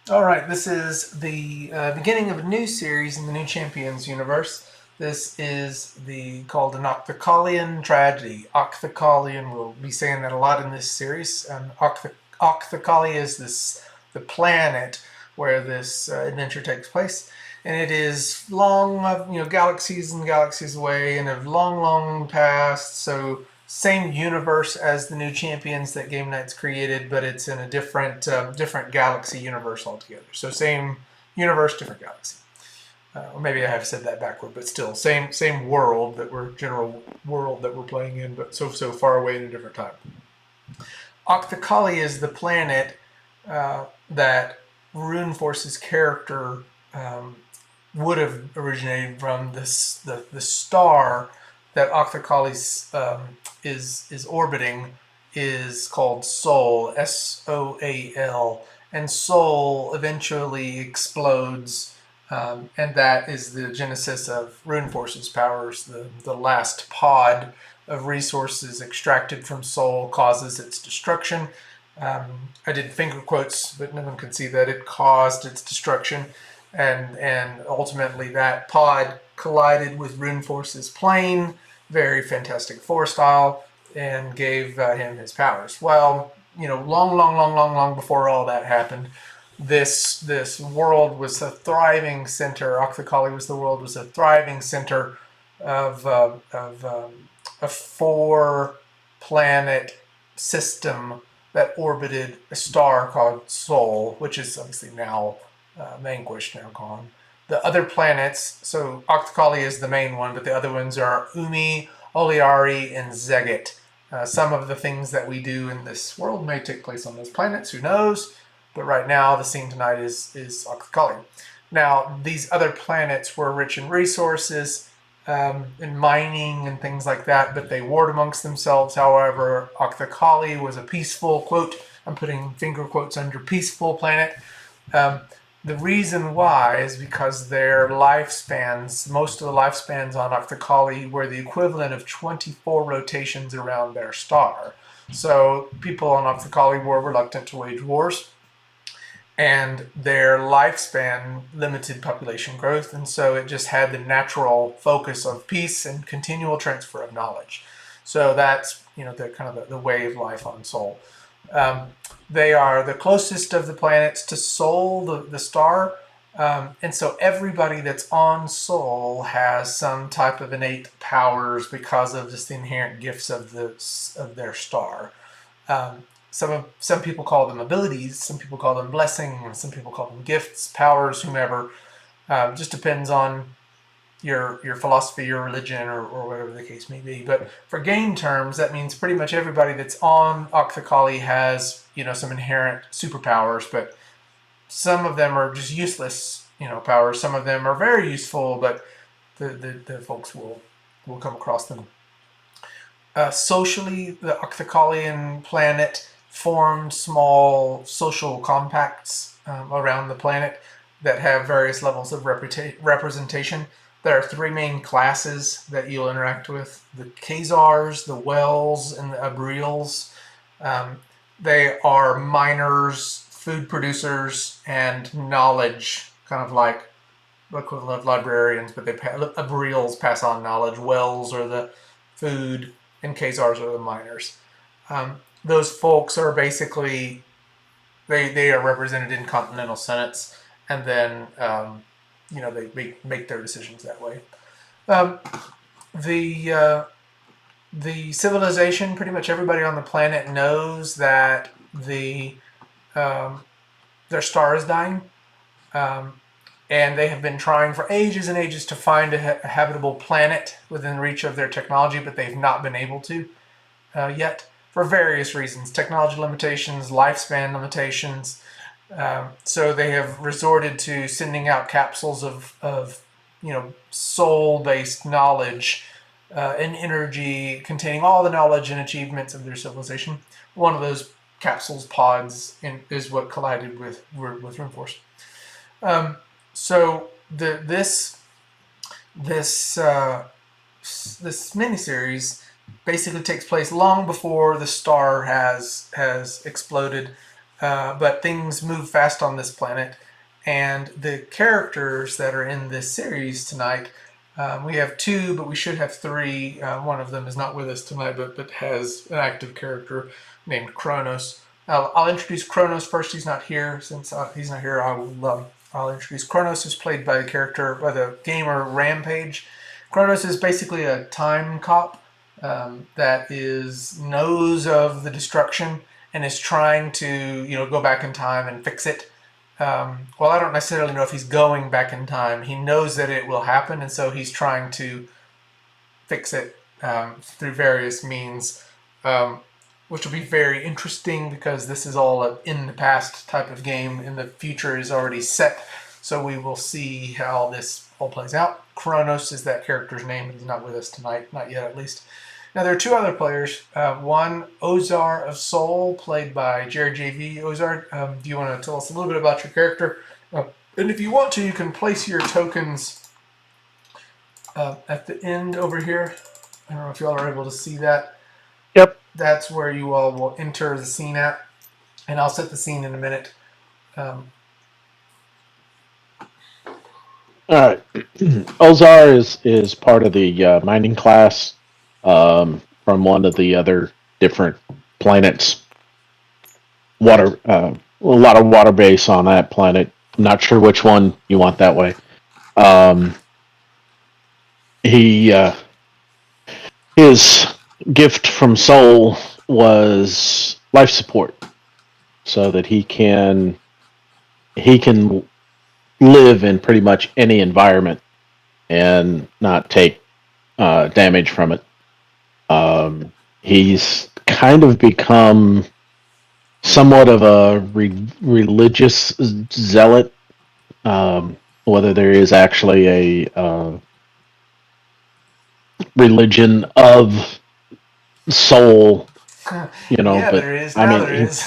All right, this is the beginning of a new series in the New Champions universe. This is called an Oqthcalian tragedy. Oqthcalian, we'll be saying that a lot in this series. Oqthcali is the planet where this adventure takes place, and it is long, galaxies and galaxies away, and of long, long past. So same universe as the New Champions that Game Night's created, but it's in a different galaxy universe altogether. So same universe, different galaxy. Or maybe I have said that backward, but still same world that we're general world that we're playing in, but so far away in a different time. Oqthcali is the planet that Rune Force's character would have originated from. The star that Oqthcali is orbiting is called Sol, Soal, and Sol eventually explodes, and that is the genesis of Rune Force's powers. The last pod of resources extracted from Sol causes its destruction. I did finger quotes, but no one can see that it caused its destruction, and ultimately that pod collided with Rune Force's plane, very Fantastic Four style, and gave him his powers. Well, long before all that happened, this world was a thriving center. Oqthcali was a thriving center of a four-planet system that orbited a star called Sol, which is obviously now vanquished, now gone. The other planets, so Oqthcali is the main one, but the other ones are Umi, Oliari, and Zeget. Some of the things that we do in this world may take place on those planets, who knows? But right now, the scene tonight is Oqthcali. Now, these other planets were rich in resources, in mining and things like that, but they warred amongst themselves. However, Oqthcali was a peaceful, quote, I'm putting finger quotes under peaceful planet. The reason why is because their lifespans, most of the lifespans on Oqthcali were the equivalent of 24 rotations around their star. So people on Oqthcali were reluctant to wage wars, and their lifespan limited population growth, and so it just had the natural focus of peace and continual transfer of knowledge. So that's the kind of the way of life on Sol. They are the closest of the planets to Sol, the star, and so everybody that's on Sol has some type of innate powers because of just the inherent gifts of their star. Some people call them abilities, some people call them blessings, some people call them gifts, powers, whomever. Just depends on your philosophy, your religion, or whatever the case may be. But for game terms, that means pretty much everybody that's on Oqthcali has some inherent superpowers, but some of them are just useless powers. Some of them are very useful, but the folks will come across them. Socially, the Oqthcalian planet formed small social compacts around the planet that have various levels of representation. There are three main classes that you'll interact with: the Khazars, the Wells, and the Abriels. They are miners, food producers, and knowledge, kind of like the equivalent of librarians, but Abriels pass on knowledge. Wells are the food, and Khazars are the miners. Those folks are basically they are represented in continental senates, and then they make their decisions that way. Um, the civilization, pretty much everybody on the planet knows that their star is dying, and they have been trying for ages and ages to find a habitable planet within reach of their technology, but they've not been able to yet, for various reasons: technology limitations, lifespan limitations. So they have resorted to sending out capsules of soul-based knowledge and energy containing all the knowledge and achievements of their civilization. One of those capsules pods is what collided with Rune-Force. So this miniseries basically takes place long before the star has exploded. but things move fast on this planet. And the characters that are in this series tonight, we have two, but we should have three. One of them is not with us tonight, but has an active character named Kronos. I'll introduce Kronos first. He's not here. Since he's not here, I'll introduce Kronos, who's played by the gamer Rampage. Kronos is basically a time cop that knows of the destruction and is trying to go back in time and fix it. Well, I don't necessarily know if he's going back in time. He knows that it will happen, and so he's trying to fix it through various means, which will be very interesting because this is all an in the past type of game, and the future is already set. So we will see how this all plays out. Kronos is that character's name, but he's not with us tonight, not yet at least. Now, there are two other players. One, Ozar of Soul, played by Jared JV. Ozar, do you want to tell us a little bit about your character? And if you want to, you can place your tokens at the end over here. I don't know if you all are able to see that. Yep. That's where you all will enter the scene at. And I'll set the scene in a minute. All right. Ozar is part of the mining class from one of the other different planets. Water, a lot of water base on that planet. I'm not sure which one you want that way. He his gift from Soul was life support, so that he can live in pretty much any environment and not take damage from it. He's kind of become somewhat of a religious zealot, whether there is actually a religion of soul, Yeah, but there is. I Now mean, there is.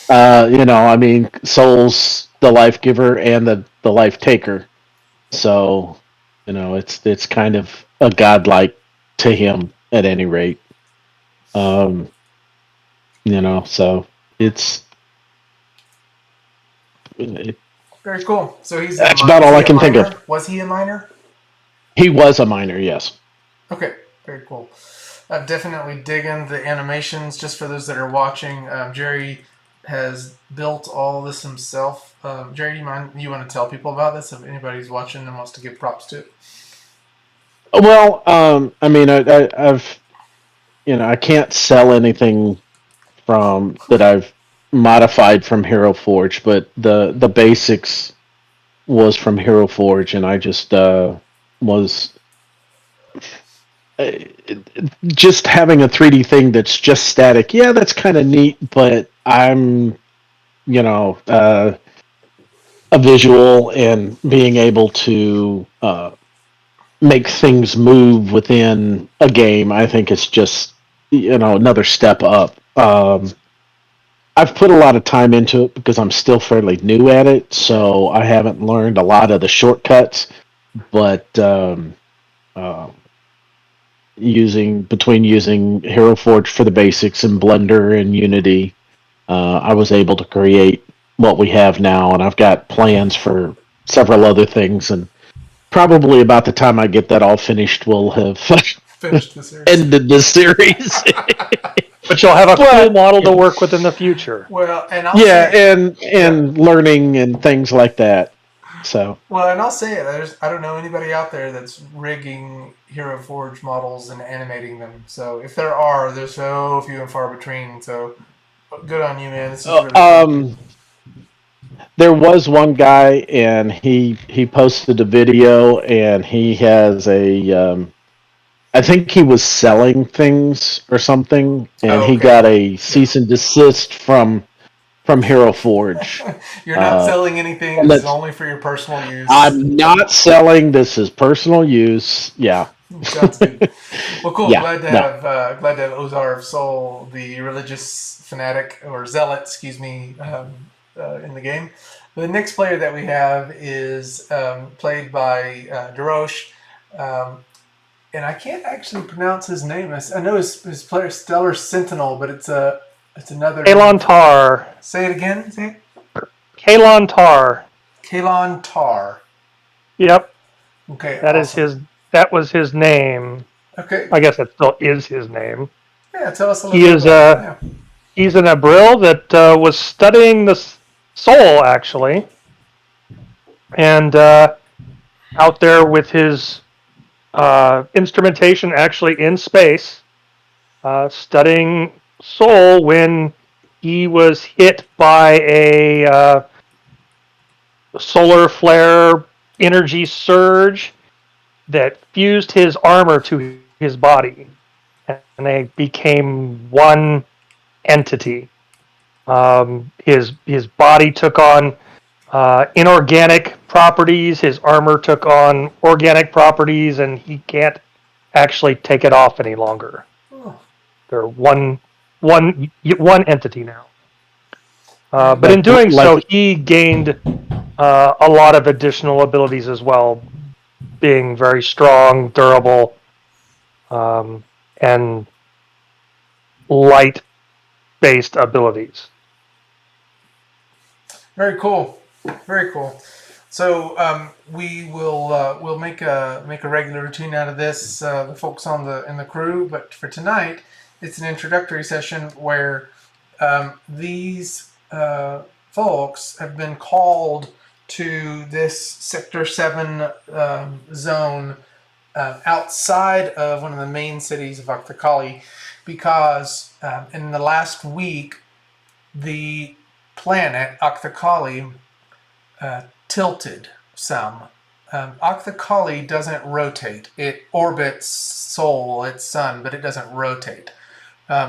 I mean, soul's the life giver and the life taker. So, it's kind of a godlike to him at any rate. Um, so it's it, Very cool. So that's about all I can think of. miner? Was he a miner? He was a miner, yes. Okay, very cool. Definitely digging the animations. Just for those that are watching, Jerry has built all this himself. Jerry, you want to tell people about this if anybody's watching and wants to give props to it? Well, I mean, I've I can't sell anything from that I've modified from Hero Forge, but the basics was from Hero Forge, and I just was uh, just having a 3D thing that's just static. Yeah, that's kind of neat, but I'm you know a visual and being able to make things move within a game. I think it's just another step up. I've put a lot of time into it because I'm still fairly new at it, so I haven't learned a lot of the shortcuts. But uh, using Hero Forge for the basics and Blender and Unity, I was able to create what we have now, and I've got plans for several other things. And probably about the time I get that all finished, we'll have Finished the series. ended the series. But you'll have a cool But model to work with in the future. Well, and I'll yeah, say, and learning and things like that. So and I'll say it. I don't know anybody out there that's rigging Hero Forge models and animating them. So if there are, there's so few and far between. So good on you, man. This is really cool. there was one guy, and he posted a video, and he has a I think he was selling things or something, and Oh, he okay. got a cease and desist from Hero Forge. You're not selling anything. This is Let's. only for your personal use. I'm not selling. This is personal use. Yeah. Sounds good. Well, cool. Yeah. No. Glad to have Ozar of Soul, the religious fanatic or zealot, excuse me, in the game. The next player that we have is played by Darosh. Um, and I can't actually pronounce his name. I know his player Stellar Sentinel, but it's another name. Kalon Tar. Say it again. Say it. Kalon Tar. Kalon Tar. Yep, Okay, that is awesome. his. That was his name. Okay, I guess it still is his name. yeah. Tell us a little He bit is about a yeah. he's an Abril that was studying the soul actually, and out there with his instrumentation actually in space, studying soul when he was hit by a solar flare energy surge that fused his armor to his body, and they became one entity. His body took on inorganic properties. His armor took on organic properties, and he can't actually take it off any longer. Oh, They're one entity now. very But cool. in doing so, like he gained a lot of additional abilities as well, being very strong, durable, and light-based abilities. Very cool. Very cool. So we will we'll make a regular routine out of this. The folks on the in the crew, but for tonight, it's an introductory session where these folks have been called to this Sector 7 zone outside of one of the main cities of Oqthcali because in the last week, the planet Oqthcali tilted some. Oqthcali doesn't rotate. It orbits Sol, its sun, but it doesn't rotate.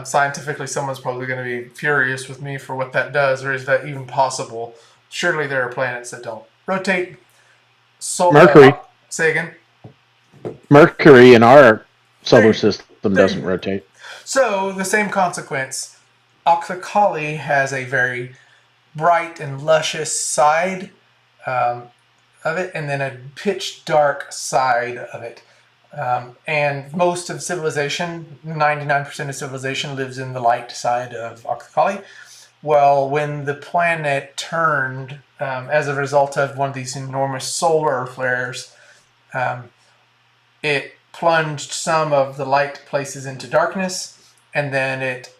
Scientifically, someone's probably going to be furious with me for what that does, or is that even possible? Surely there are planets that don't rotate. So, Mercury. say again. Mercury in our solar There, system there doesn't you go. rotate. So the same consequence. Oqthcali has a very bright and luscious side um, of it, and then a pitch dark side of it. And most of civilization, 99% of civilization, lives in the light side of Oqthcali. Well, when the planet turned as a result of one of these enormous solar flares, um, it plunged some of the light places into darkness, and then it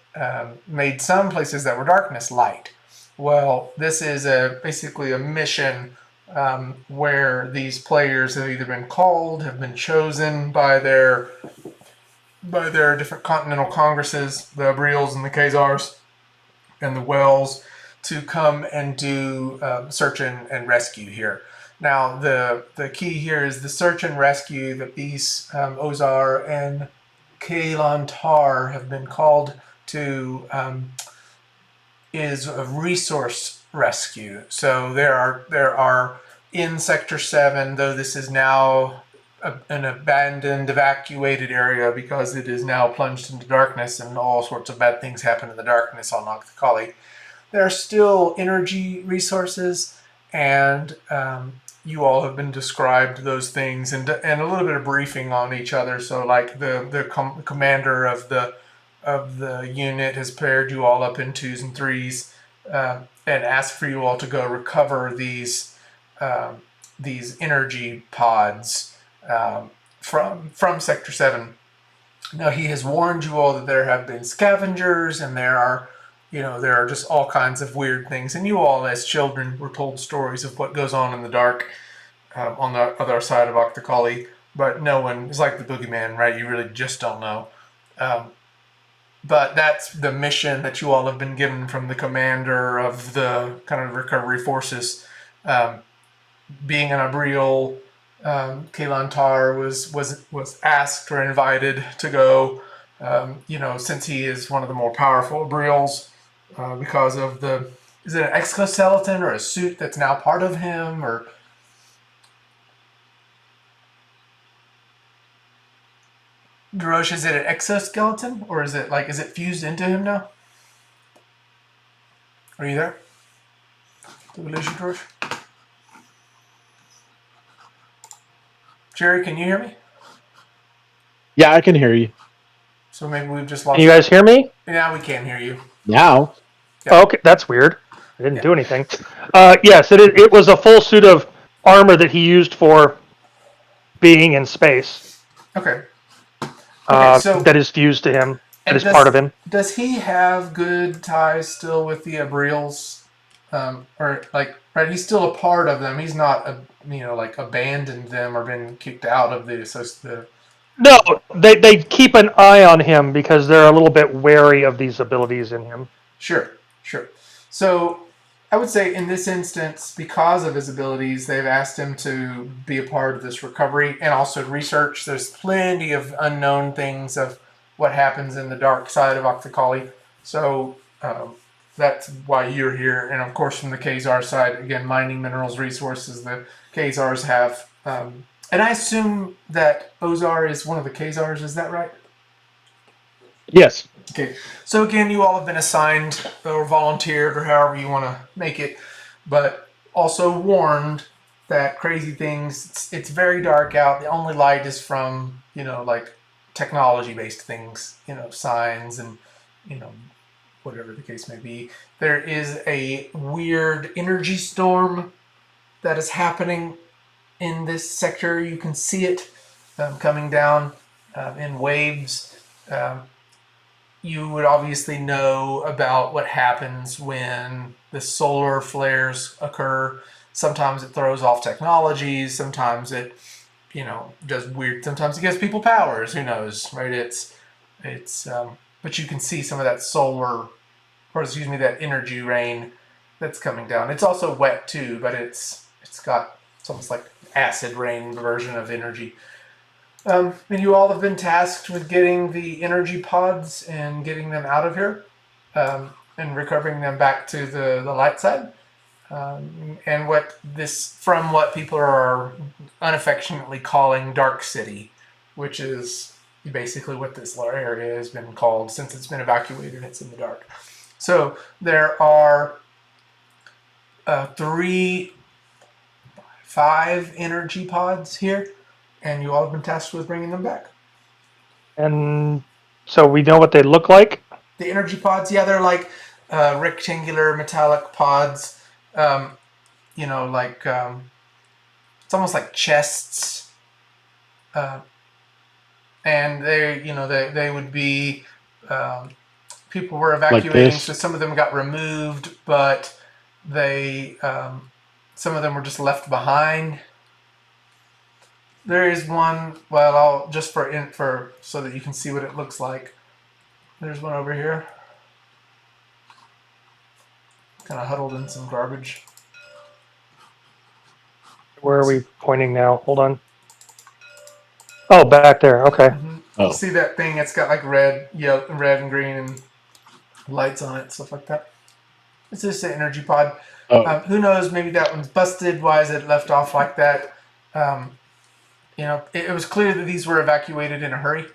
made some places that were darkness light. Well, this is basically a mission where these players have either been called, have been chosen by their different continental congresses, the Abriels and the Khazars and the Wells, to come and do search and rescue here. Now, the key here is the search and rescue that these Ozar and Kalantar have been called to is a resource rescue. So there are in Sector 7, though this is now an abandoned, evacuated area because it is now plunged into darkness and all sorts of bad things happen in the darkness on Oqthcali. There are still energy resources, and you all have been described those things and a little bit of briefing on each other. So, like the commander of the unit has paired you all up in twos and threes and asked for you all to go recover these energy pods from Sector 7. Now, he has warned you all that there have been scavengers and there are just all kinds of weird things. And you all, as children, were told stories of what goes on in the dark on the other side of Oqthcali. But no one is like the boogeyman, right? You really just don't know. Um, but that's the mission that you all have been given from the commander of the kind of recovery forces. Um, Being an Abriel, Kalantar was asked or invited to go. Since he is one of the more powerful Abriels, because of the is it an exoskeleton or a suit that's now part of him or Darosh, is it an exoskeleton or is it fused into him now? Are you there? Did we lose you, Darosh? Jerry, can you hear me? Yeah, I can hear you So maybe we've just Can lost. you guys hear me? Now we can't hear you. now. Yeah. Oh, okay, that's weird. I didn't Yeah. do anything. Yes, it was a full suit of armor that he used for being in space. Okay. Okay. So That is fused to him. That and is part of him. does he have good ties still with the Abriels? Or like right? He's still a part of them. He's not like abandoned them or been kicked out of the. No, they keep an eye on him because they're a little bit wary of these abilities in him. Sure, sure. So I would say in this instance, because of his abilities, they've asked him to be a part of this recovery and also research. There's plenty of unknown things of what happens in the dark side of Oqthcali. So that's why you're here. And of course, from the Khazar side, again, mining minerals, resources, the Khazars have. And I assume that Ozar is one of the Khazars, is that right? Yes. Okay, so again, you all have been assigned or volunteered or however you want to make it, but also warned that crazy things. It's very dark out. The only light is from like technology-based things, signs and you know whatever the case may be. There is a weird energy storm that is happening in this sector. You can see it coming down in waves. Um, you would obviously know about what happens when the solar flares occur. Sometimes it throws off technologies. Sometimes it, does weird. Sometimes it gives people powers. Who knows, right? But you can see some of that solar, or excuse me, that energy rain that's coming down. It's also wet too, but it's almost like acid rain version of energy. And you all have been tasked with getting the energy pods and getting them out of here, and recovering them back to the light side. And from what people are unaffectionately calling Dark City, which is basically what this area has been called since it's been evacuated. It's in the dark. So there are 5 energy pods here, and you all have been tasked with bringing them back. And so we know what they look like. The energy pods, yeah, they're like rectangular metallic pods. Um, like it's almost like chests, uh, and they would be. People were Like evacuating, so this. some of them got removed, but some of them were just left behind. There is one. Well, I'll just for so that you can see what it looks like. There's one over here, kind of huddled in some garbage. Where are we pointing now? Hold on. Oh, back there. Okay. Mm-hmm. You Oh. see that thing? It's got like red, yellow, red and green, and lights on it, stuff like that. It's just an energy pod. Oh. Who knows? Maybe that one's busted. Why is it left off like that? It was clear that these were evacuated in a hurry,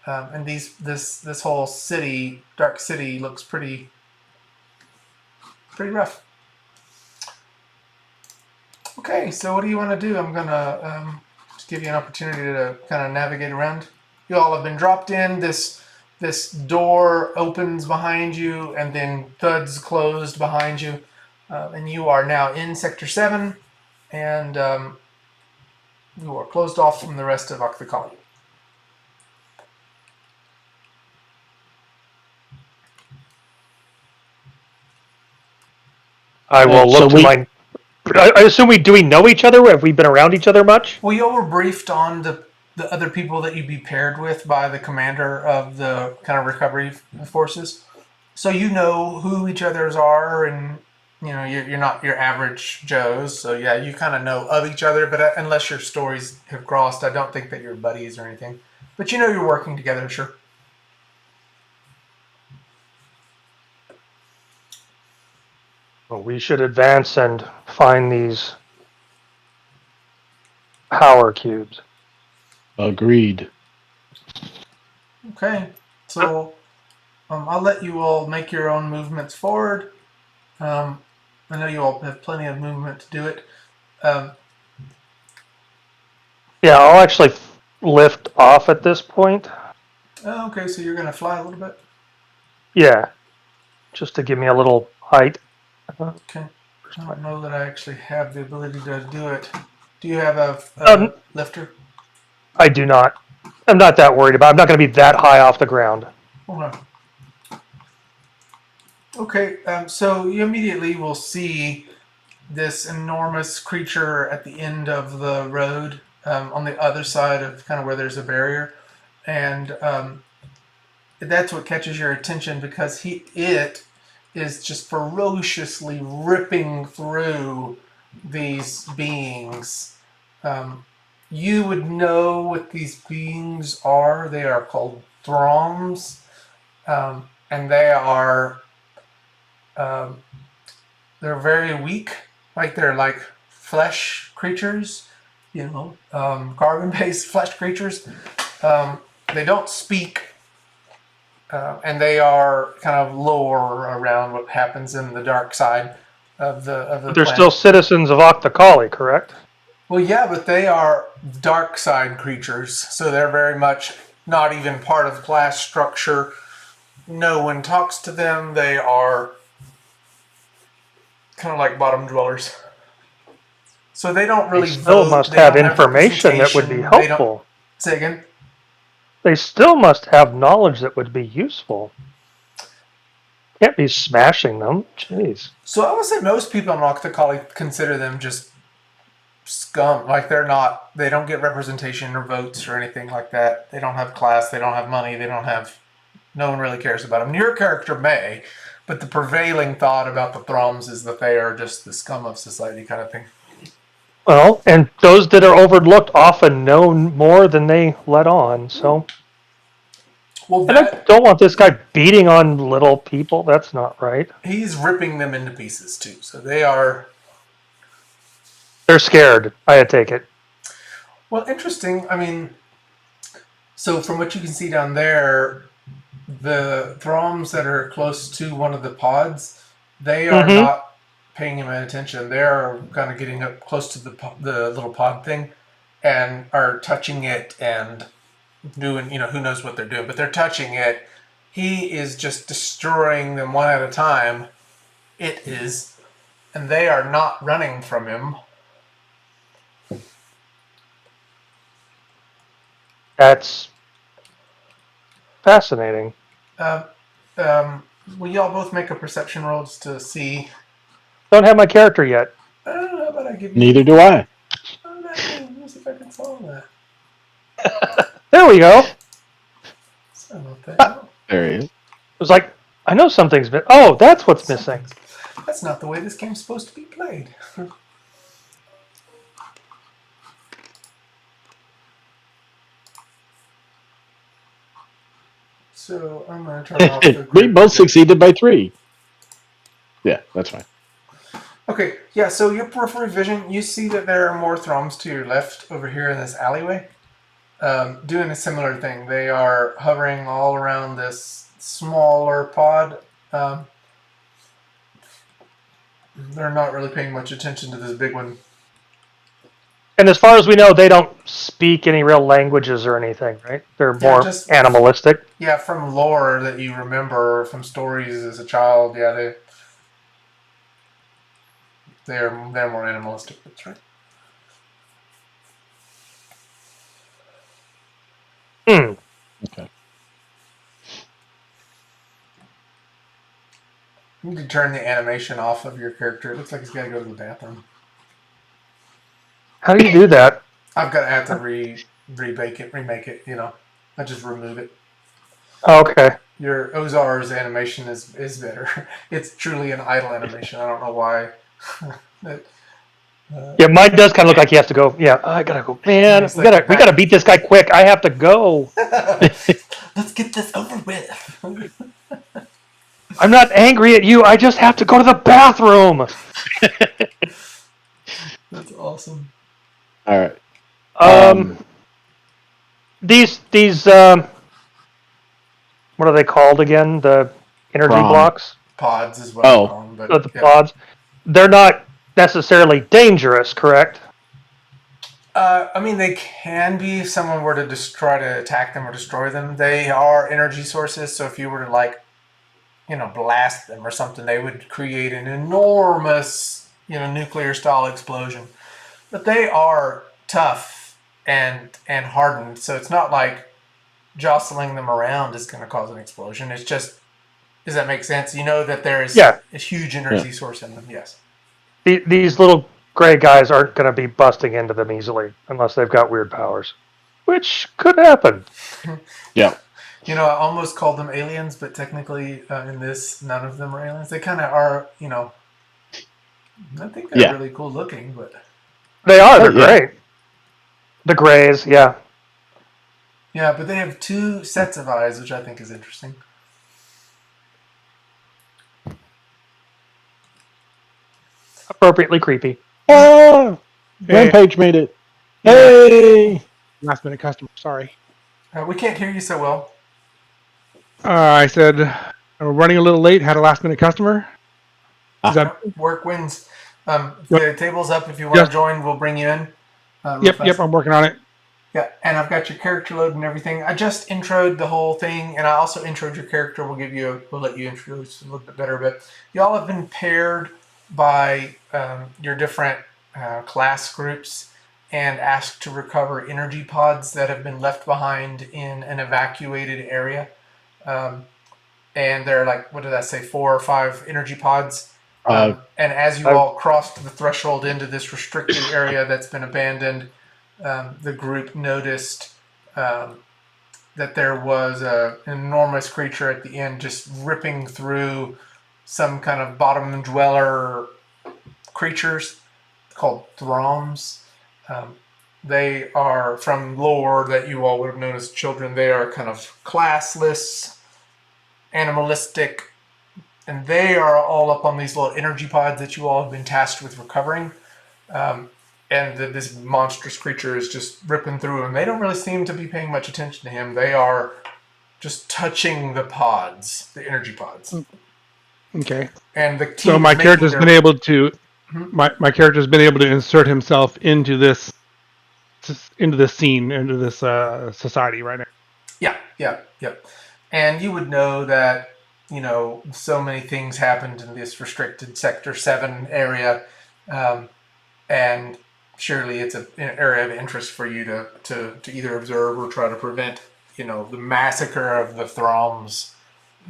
and this whole city, Dark City, looks pretty rough. Okay, so what do you want to do? I'm gonna just give you an opportunity to kind of navigate around. You all have been dropped in. This door opens behind you, and then thuds closed behind you, and you are now in Sector 7, and you are closed off from the rest of Oqthcali. I will So look to my. I assume do we know each other? Have we been around each other much? Well, you all were briefed on the other people that you'd be paired with by the commander of the kind of recovery forces. So you know who each other's are, and you're not your average Joes. So yeah, you kind of know of each other, but unless your stories have crossed, I don't think that you're buddies or anything. But you're working together, sure. Well, we should advance and find these power cubes. Agreed. Okay, so I'll let you all make your own movements forward. I know you all have plenty of movement to do it. Um, Yeah, I'll actually lift off at this point. Oh, okay, so you're gonna fly a little bit. Yeah, just to give me a little height. Okay. I don't know that I actually have the ability to do it. Do you have a Um, lifter? I do not. I'm not that worried about. I'm not going to be that high off the ground. Okay. Okay. So you immediately will see this enormous creature at the end of the road, on the other side of kind of where there's a barrier, and that's what catches your attention because it is just ferociously ripping through these beings. You would know what these beings are. They are called Throms, and um, they're very weak. Like they're like flesh creatures, carbon-based flesh creatures. They don't speak, and they are kind of lore around what happens in the dark side of the But they're still planet. citizens of Oqthcali, correct? Well, yeah, but they are dark side creatures, so they're very much not even part of the class structure. No one talks to them. They are kind of like bottom dwellers. So they don't They really still vote. must They have don't have information that would be representation. They don't. helpful. Say again. They still must have knowledge that would be useful. Can't be smashing them. Jeez. So I would say most people in Oqthcali consider them just scum. Like they're not. They don't get representation or votes or anything like that. They don't have class. They don't have money. They don't have. No one really cares about them. Your character may, but the prevailing thought about the Throms is that they are just the scum of society kind of thing. Well, and those that are overlooked often know more than they let on. So, Well, and I don't want this guy beating on little people. That's not right. he's ripping them into pieces too. So they are. They're scared. I take it. Well, interesting. I mean, so from what you can see down there, the Throms that are close to one of the pods, they are Mm-hmm. not paying him any attention. They're kind of getting up close to the little pod thing, and are touching it and doing, who knows what they're doing, but they're touching it. He is just destroying them one at a time. It is, and they are not running from him. That's fascinating. Uh, will y'all both make a perception roll just to see? Don't have my character yet. I don't know, how about I give you. Neither do I. Oh, let me see if I can solve that. There we go. It Sorry about that. No, There he is. was like, I know something's missing. Oh, that's what's missing. that's not the way this game's supposed to be played. So I'm going to turn off the We group. both succeeded by 3. Yeah, that's fine. Okay, yeah, so your peripheral vision, you see that there are more Throms to your left over here in this alleyway. Doing a similar thing. They are hovering all around this smaller pod. They're not really paying much attention to this big one. And as far as we know, they don't speak any real languages or anything, right? They're Yeah, more just- animalistic. Yeah, from lore that you remember from stories as a child, yeah, they're more animalistic. That's right. Okay. You need to turn the animation off of your character. It looks like he's got to go to the bathroom. How do you do that? I've got to have to remake it. I just remove it. Oh, okay. Your Ozar's animation is better. It's truly an idle animation. I don't know why. Yeah, mine does kind of look like he has to go. Yeah, I gotta go. Man, It's we like gotta beat this guy quick. I have to go. Let's get this over with. I'm not angry at you. I just have to go to the bathroom. That's awesome. All right. These what are they called again? The energy Prom. blocks. Pods as well. Oh. The pods. They're not necessarily dangerous, correct? I mean, they can be if someone were to just try to attack them or destroy them. They are energy sources, so if you were to blast them or something, they would create an enormous, nuclear style explosion. But they are tough and hardened, so it's not like jostling them around is going to cause an explosion. It's just, does that make sense? You know that there is Yeah, a huge Yeah. energy source in them. Yes. these little gray guys aren't going to be busting into them easily unless they've got weird powers, which could happen. Yeah. I almost called them aliens, but technically, in this, none of them are aliens. They kind of are. I think they're Yeah. really cool looking, but They are. Oh, They're yeah. great. The grays, yeah. yeah, but they have two sets of eyes, which I think is interesting. Appropriately creepy. Oh, Hey, Rampage made it. yeah, Hey. last minute customer. Sorry. We can't hear you so well. I said we're running a little late. Had a last minute customer. Is that Work wins. Yep. The table's up. If you want Yes. to join, we'll bring you in. Real Yep, fast. yep. I'm working on it. Yeah, and I've got your character load and everything. I just introed the whole thing, and I also introed your character. We'll let you introduce a little bit better. But y'all have been paired by your different class groups and asked to recover energy pods that have been left behind in an evacuated area. And there are, like, what did I say, 4 or 5 energy pods. And as you all crossed the threshold into this restricted area that's been abandoned, the group noticed that there was an enormous creature at the end just ripping through some kind of bottom dweller creatures called Throms. They are, from lore that you all would have known as children, they are kind of classless, animalistic, and they are all up on these little energy pods that you all have been tasked with recovering. And this monstrous creature is just ripping through them. They don't really seem to be paying much attention to him. They are just touching the pods, the energy pods. Okay. And the team So my character's been able to my character's been able to insert himself into this scene, into this society right now. Yeah. And you would know that, so many things happened in this restricted Sector 7 area. And surely it's an area of interest for you to either observe or try to prevent, the massacre of the Throms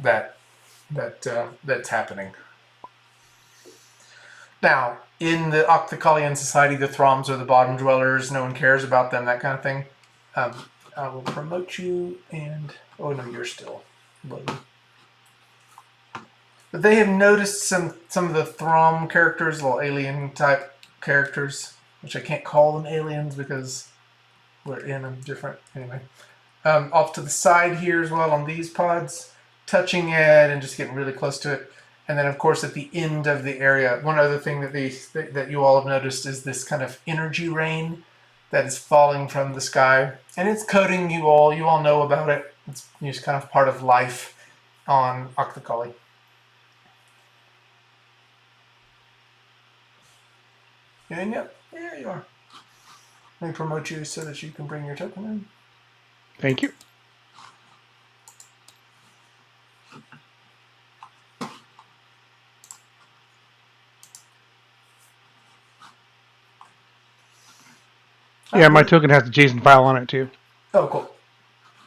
that's happening. Now, in the Oqthcalian society, the Throms are the bottom dwellers. No one cares about them, that kind of thing. I will promote you, and oh no, you're still loading. But they have noticed some of the Throm characters, little alien type characters, which I can't call them aliens because we're in a different, anyway. Off to the side here as well on these pods, touching it and just getting really close to it. And then, of course, at the end of the area, one other thing that you all have noticed is this kind of energy rain that is falling from the sky, and it's coating you all. You all know about it. It's just kind of part of life on Oqthcali. And yep, there you are. Let me promote you so that you can bring your token in. Thank you. Yeah, my token has the JSON file on it too. Oh, cool.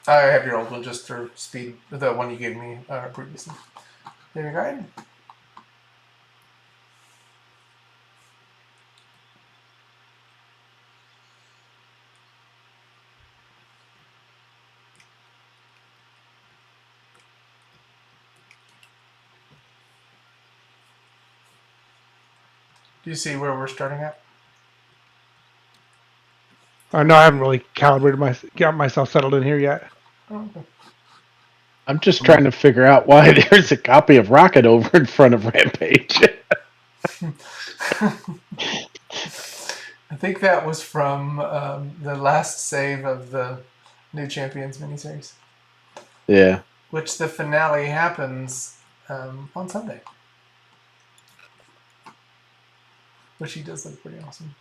I have your old one just for speed, the one you gave me previously. There you go. Do you see where we're starting at? No, I haven't really got myself settled in here yet. Oh, okay. I'm just trying to figure out why there's a copy of Rocket over in front of Rampage. I think that was from the last save of the New Champions miniseries. Yeah. Which the finale happens on Sunday. Which he does look pretty awesome.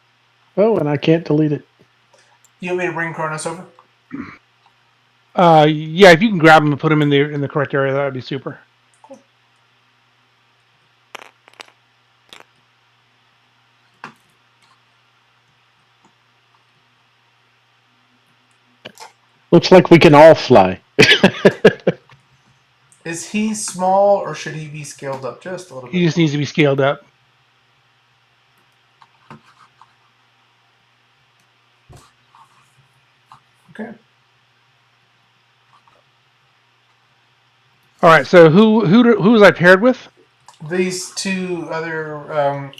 Oh, and I can't delete it. You want me to bring Kronos over? Yeah, if you can grab him and put him in the correct area, that would be super. Cool. Looks like we can all fly. Is he small or should he be scaled up just a little He bit just more? needs to be scaled up. Okay. All right. So who was I paired with? These two other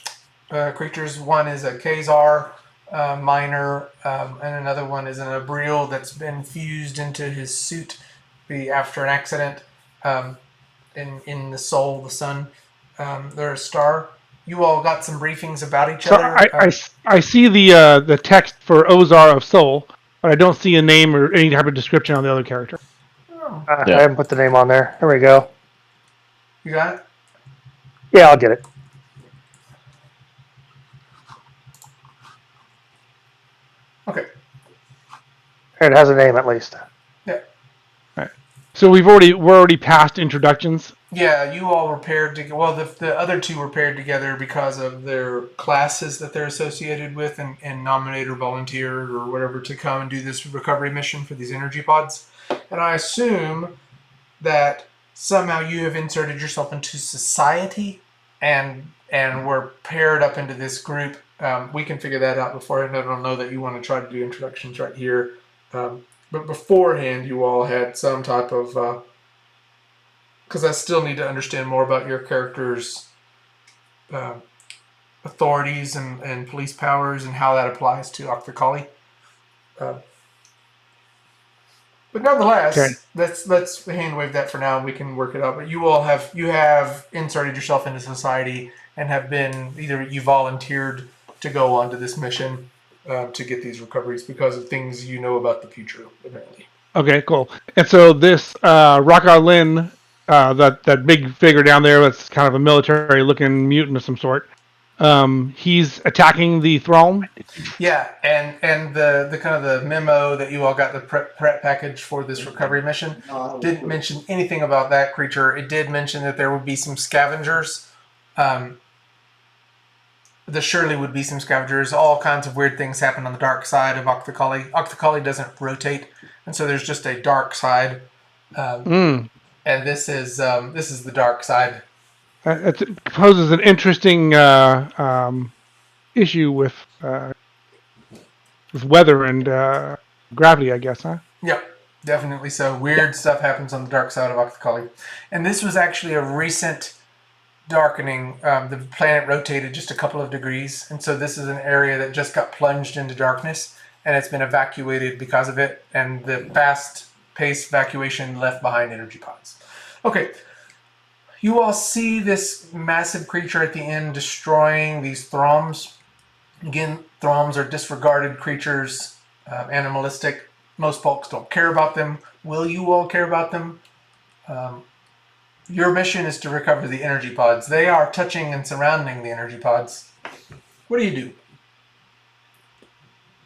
creatures. One is a Khazar miner, and another one is an Abril that's been fused into his suit after an accident in the soul, the sun. They're a star. You all got some briefings about each So other. I see the text for Ozar of Soul, but I don't see a name or any type of description on the other character. Oh, I Yeah. haven't put the name on there. There we go. you got it? Yeah, I'll get it. Okay. It has a name at least. Yeah. All right. So we're already past introductions. Yeah, you all were paired together. Well, the other two were paired together because of their classes that they're associated with and nominated or volunteered or whatever to come and do this recovery mission for these energy pods. And I assume that somehow you have inserted yourself into society and were paired up into this group. We can figure that out beforehand. I don't know that you want to try to do introductions right here. But beforehand, you all had some type of because I still need to understand more about your character's uh, authorities and police powers and how that applies to Oqthcali. Uh, but Okay. nonetheless, let's hand wave that for now, and we can work it out. But you have inserted yourself into society and have been either you volunteered to go on to this mission to get these recoveries because of things you know about the future, apparently. Okay. Cool. And so this Raka Lin, that big figure down there, that's kind of a military-looking mutant of some sort. He's attacking the throne. Yeah, and the kind of the memo that you all got the prep package for this recovery mission didn't mention anything about that creature. It did mention that there would be some scavengers. Um, there surely would be some scavengers. All kinds of weird things happen on the dark side of Oqthcali. Oqthcali doesn't rotate, and so there's just a dark side. Mm. And this is the dark side. It poses an interesting issue with weather and gravity, I guess, huh? Yep, definitely so. Yeah. Weird stuff happens on the dark side of Oqthcali, and this was actually a recent darkening. The planet rotated just a couple of degrees, and so this is an area that just got plunged into darkness, and it's been evacuated because of it. And the fast-paced evacuation left behind energy pods. Okay, you all see this massive creature at the end destroying these throms. Again, throms are disregarded creatures, animalistic. Most folks don't care about them. Will you all care about them? Um, your mission is to recover the energy pods. They are touching and surrounding the energy pods. What do you do?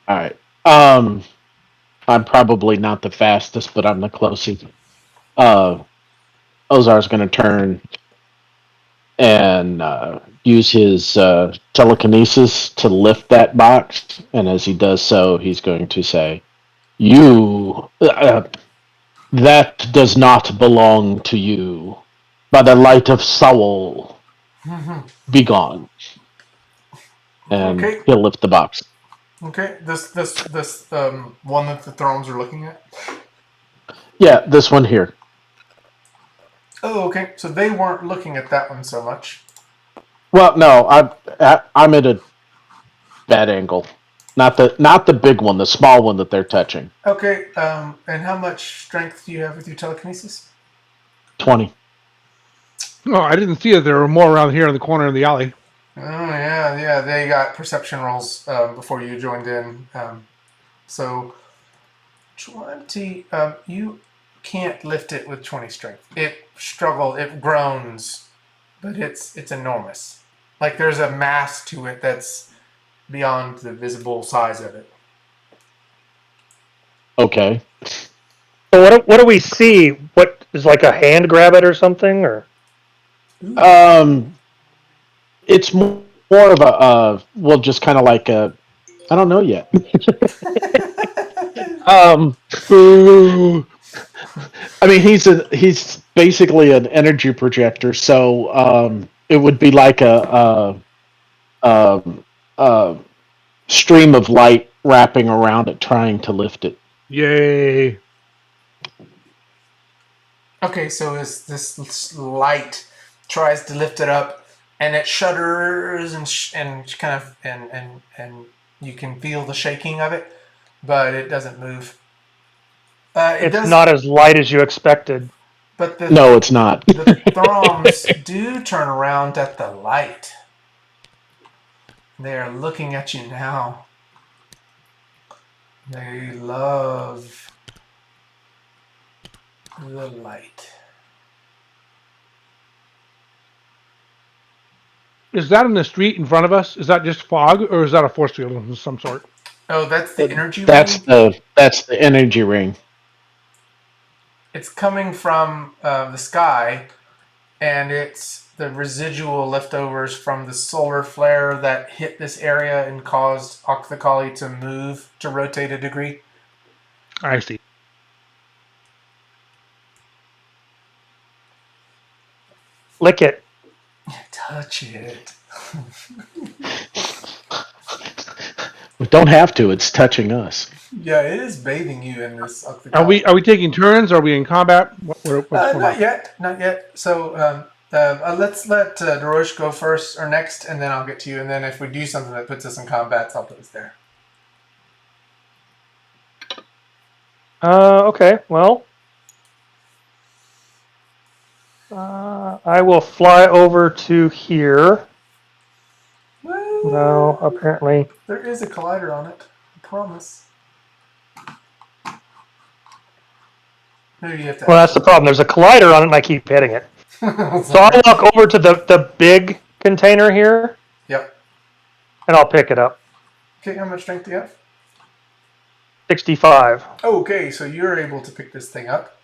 All right. I'm probably not the fastest, but I'm the closest. Uh, Ozar's going to turn and use his telekinesis to lift that box. And as he does so, he's going to say, "You, that does not belong to you. By the light of Soul, be gone." And Okay, he'll lift the box. okay. This one that the thrones are looking at. Yeah, this one here. Oh, okay. So they weren't looking at that one so much. Well, no, I'm at a bad angle. Not the big one, the small one that they're touching. Okay. And how much strength do you have with your telekinesis? 20. Oh, I didn't see that there were more around here in the corner of the alley. Oh yeah, yeah. They got perception rolls before you joined in. So 20. You can't lift it with 20 strength. It groans, but it's enormous. Like there's a mass to it that's beyond the visible size of it. Okay. So what do we see? What is like a hand grab it or something? Or Um, it's more of a well, just kind of like a. I don't know yet. um, Boo. I mean, he's basically an energy projector, so it would be like a, a stream of light wrapping around it, trying to lift it. Yay. Okay, so as this light tries to lift it up, and it shudders and kind of and you can feel the shaking of it, but it doesn't move. It it's does, not as light as you expected. but No, it's not. the Throms do turn around at the light. They are looking at you now. They love the light. Is that in the street in front of us? Is that just fog, or is that a force field of some sort? Oh, that's the energy That's ring. the energy ring. It's coming from the sky, and it's the residual leftovers from the solar flare that hit this area and caused Oqthcali to move, to rotate a degree. I see. Lick it. Touch it. We don't have to. It's touching us. Yeah, it is bathing you in this Are Oqthcali. we taking turns? Are we in combat? What's going Not on? yet, not yet. So let's let Darosh go first or next, and then I'll get to you. And then if we do something that puts us in combat, I'll put us there. Okay. Well, I will fly over to here. Well, No, apparently. there is a collider on it. I promise. Maybe you have to. Well, that's the problem. There's a collider on it, and I keep hitting it. So I'll walk over to the big container here, Yep. and I'll pick it up. Okay, how much strength do you have? 65. Okay, so you're able to pick this thing up.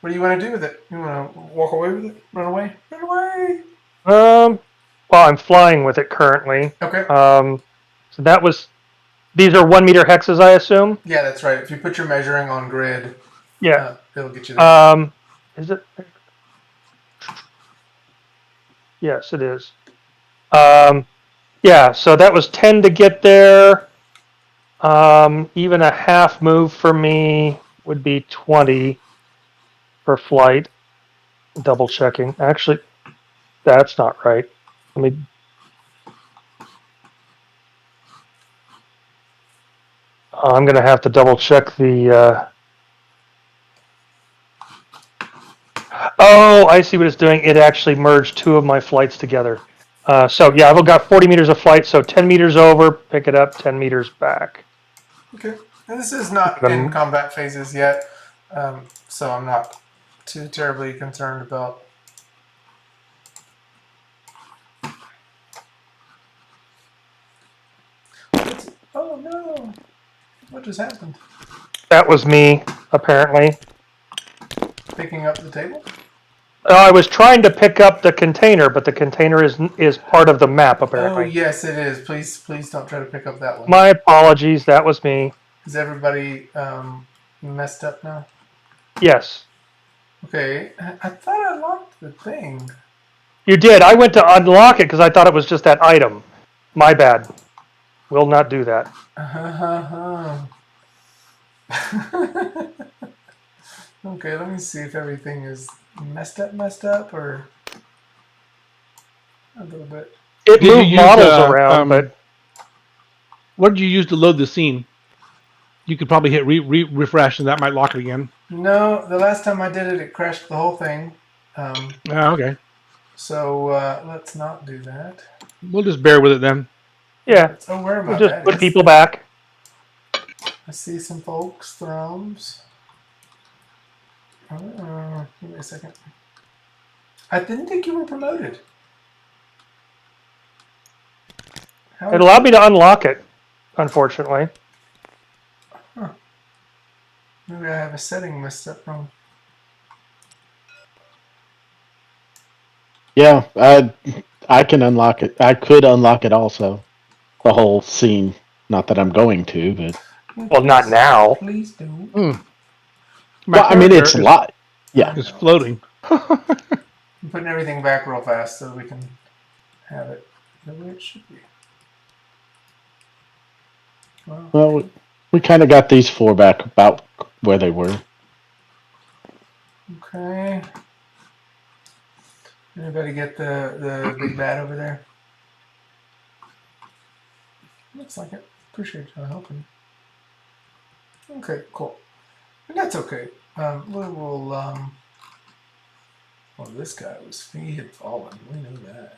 What do you want to do with it? You want to walk away with it? Run away? Run away! Well, I'm flying with it currently. Okay. So that was. These are 1 meter hexes, I assume. Yeah, that's right. If you put your measuring on grid, Yeah. it'll get you there. Is it? Yes, it is. Yeah. So that was 10 to get there. Even a half move for me would be 20 for flight. Double checking. Actually, that's not right. Let me. I'm going to have to double check the. Oh, I see what it's doing. It actually merged two of my flights together. So yeah, I've got 40 meters of flight. So 10 meters over, pick it up. 10 meters back. Okay. And this is not in combat phases yet, so I'm not too terribly concerned about. Oh no! What just happened? That was me, apparently. Picking up the table? I was trying to pick up the container, but the container is part of the map, Oh apparently. yes, it is. Please don't try to pick up that one. My apologies. That was me. Is everybody messed up now? Yes. Okay, I thought I locked the thing. You did. I went to unlock it because I thought it was just that item. My bad. Will not do that. Okay, let me see if everything is messed up, or a little bit. It Did you moved use models around, but what did you use to load the scene? You could probably hit refresh, and that might lock it again. No, the last time I did it, it crashed the whole thing. Okay. So let's not do that. We'll just bear with it then. yeah, Oh, where am we'll I? just put people back. I see some folks, Throms. Give me a second. I didn't think you were promoted. It allowed me to unlock it. unfortunately. Maybe I have a setting messed up wrong. Yeah, I can unlock it. I could unlock it also. The whole scene. Not that I'm going to, but Yeah, Well, not now. Please do. My well, I mean, it's character lot. Yeah, is floating. I'm putting everything back real fast so we can have it the way it should be. Well, well, we kind of got these four back about where they were. okay. Anybody get the big bad over there? Looks like it. Appreciate you helping. Okay, cool. And that's okay. We will. Well, this guy was. He had fallen. We knew that.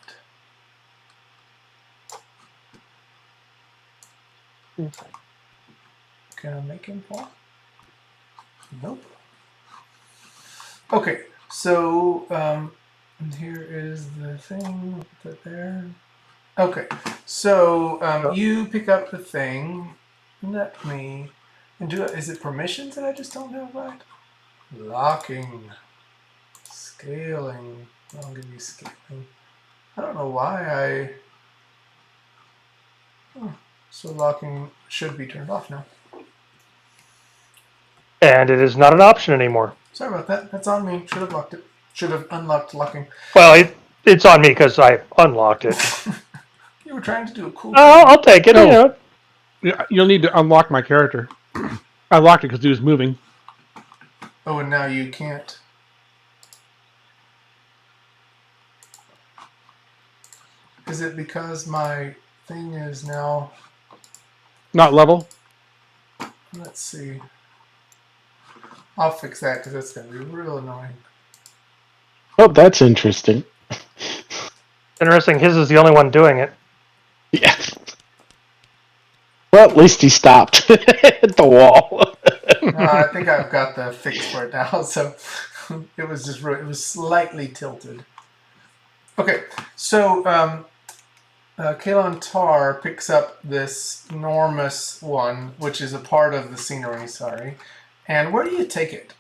Can I make him fall? Nope. Okay, so here is the thing. Put that there. Okay, so you pick up the thing. Let me and do it. Is it permissions that I just don't have right? Locking, scaling. I'll give you scaling. I don't know why so locking should be turned off now. And it is not an option anymore. Sorry about that. That's on me. Should have locked it. Should have unlocked locking. Well, it's on me because I unlocked it. You were trying to do a cool Oh, thing. I'll take it. Oh. You know. You'll need to unlock my character. I locked it because he was moving. Oh, and now you can't. Is it because my thing is now? Not level. Let's see. I'll fix that because that's going to be real annoying. Oh, that's interesting. Interesting. His is the only one doing it. Yeah. Well, at least he stopped at the wall. I think I've got the fix for it now. So it was just it was slightly tilted. Okay, so Kalon Tar picks up this enormous one, which is a part of the scenery. Sorry, and where do you take it?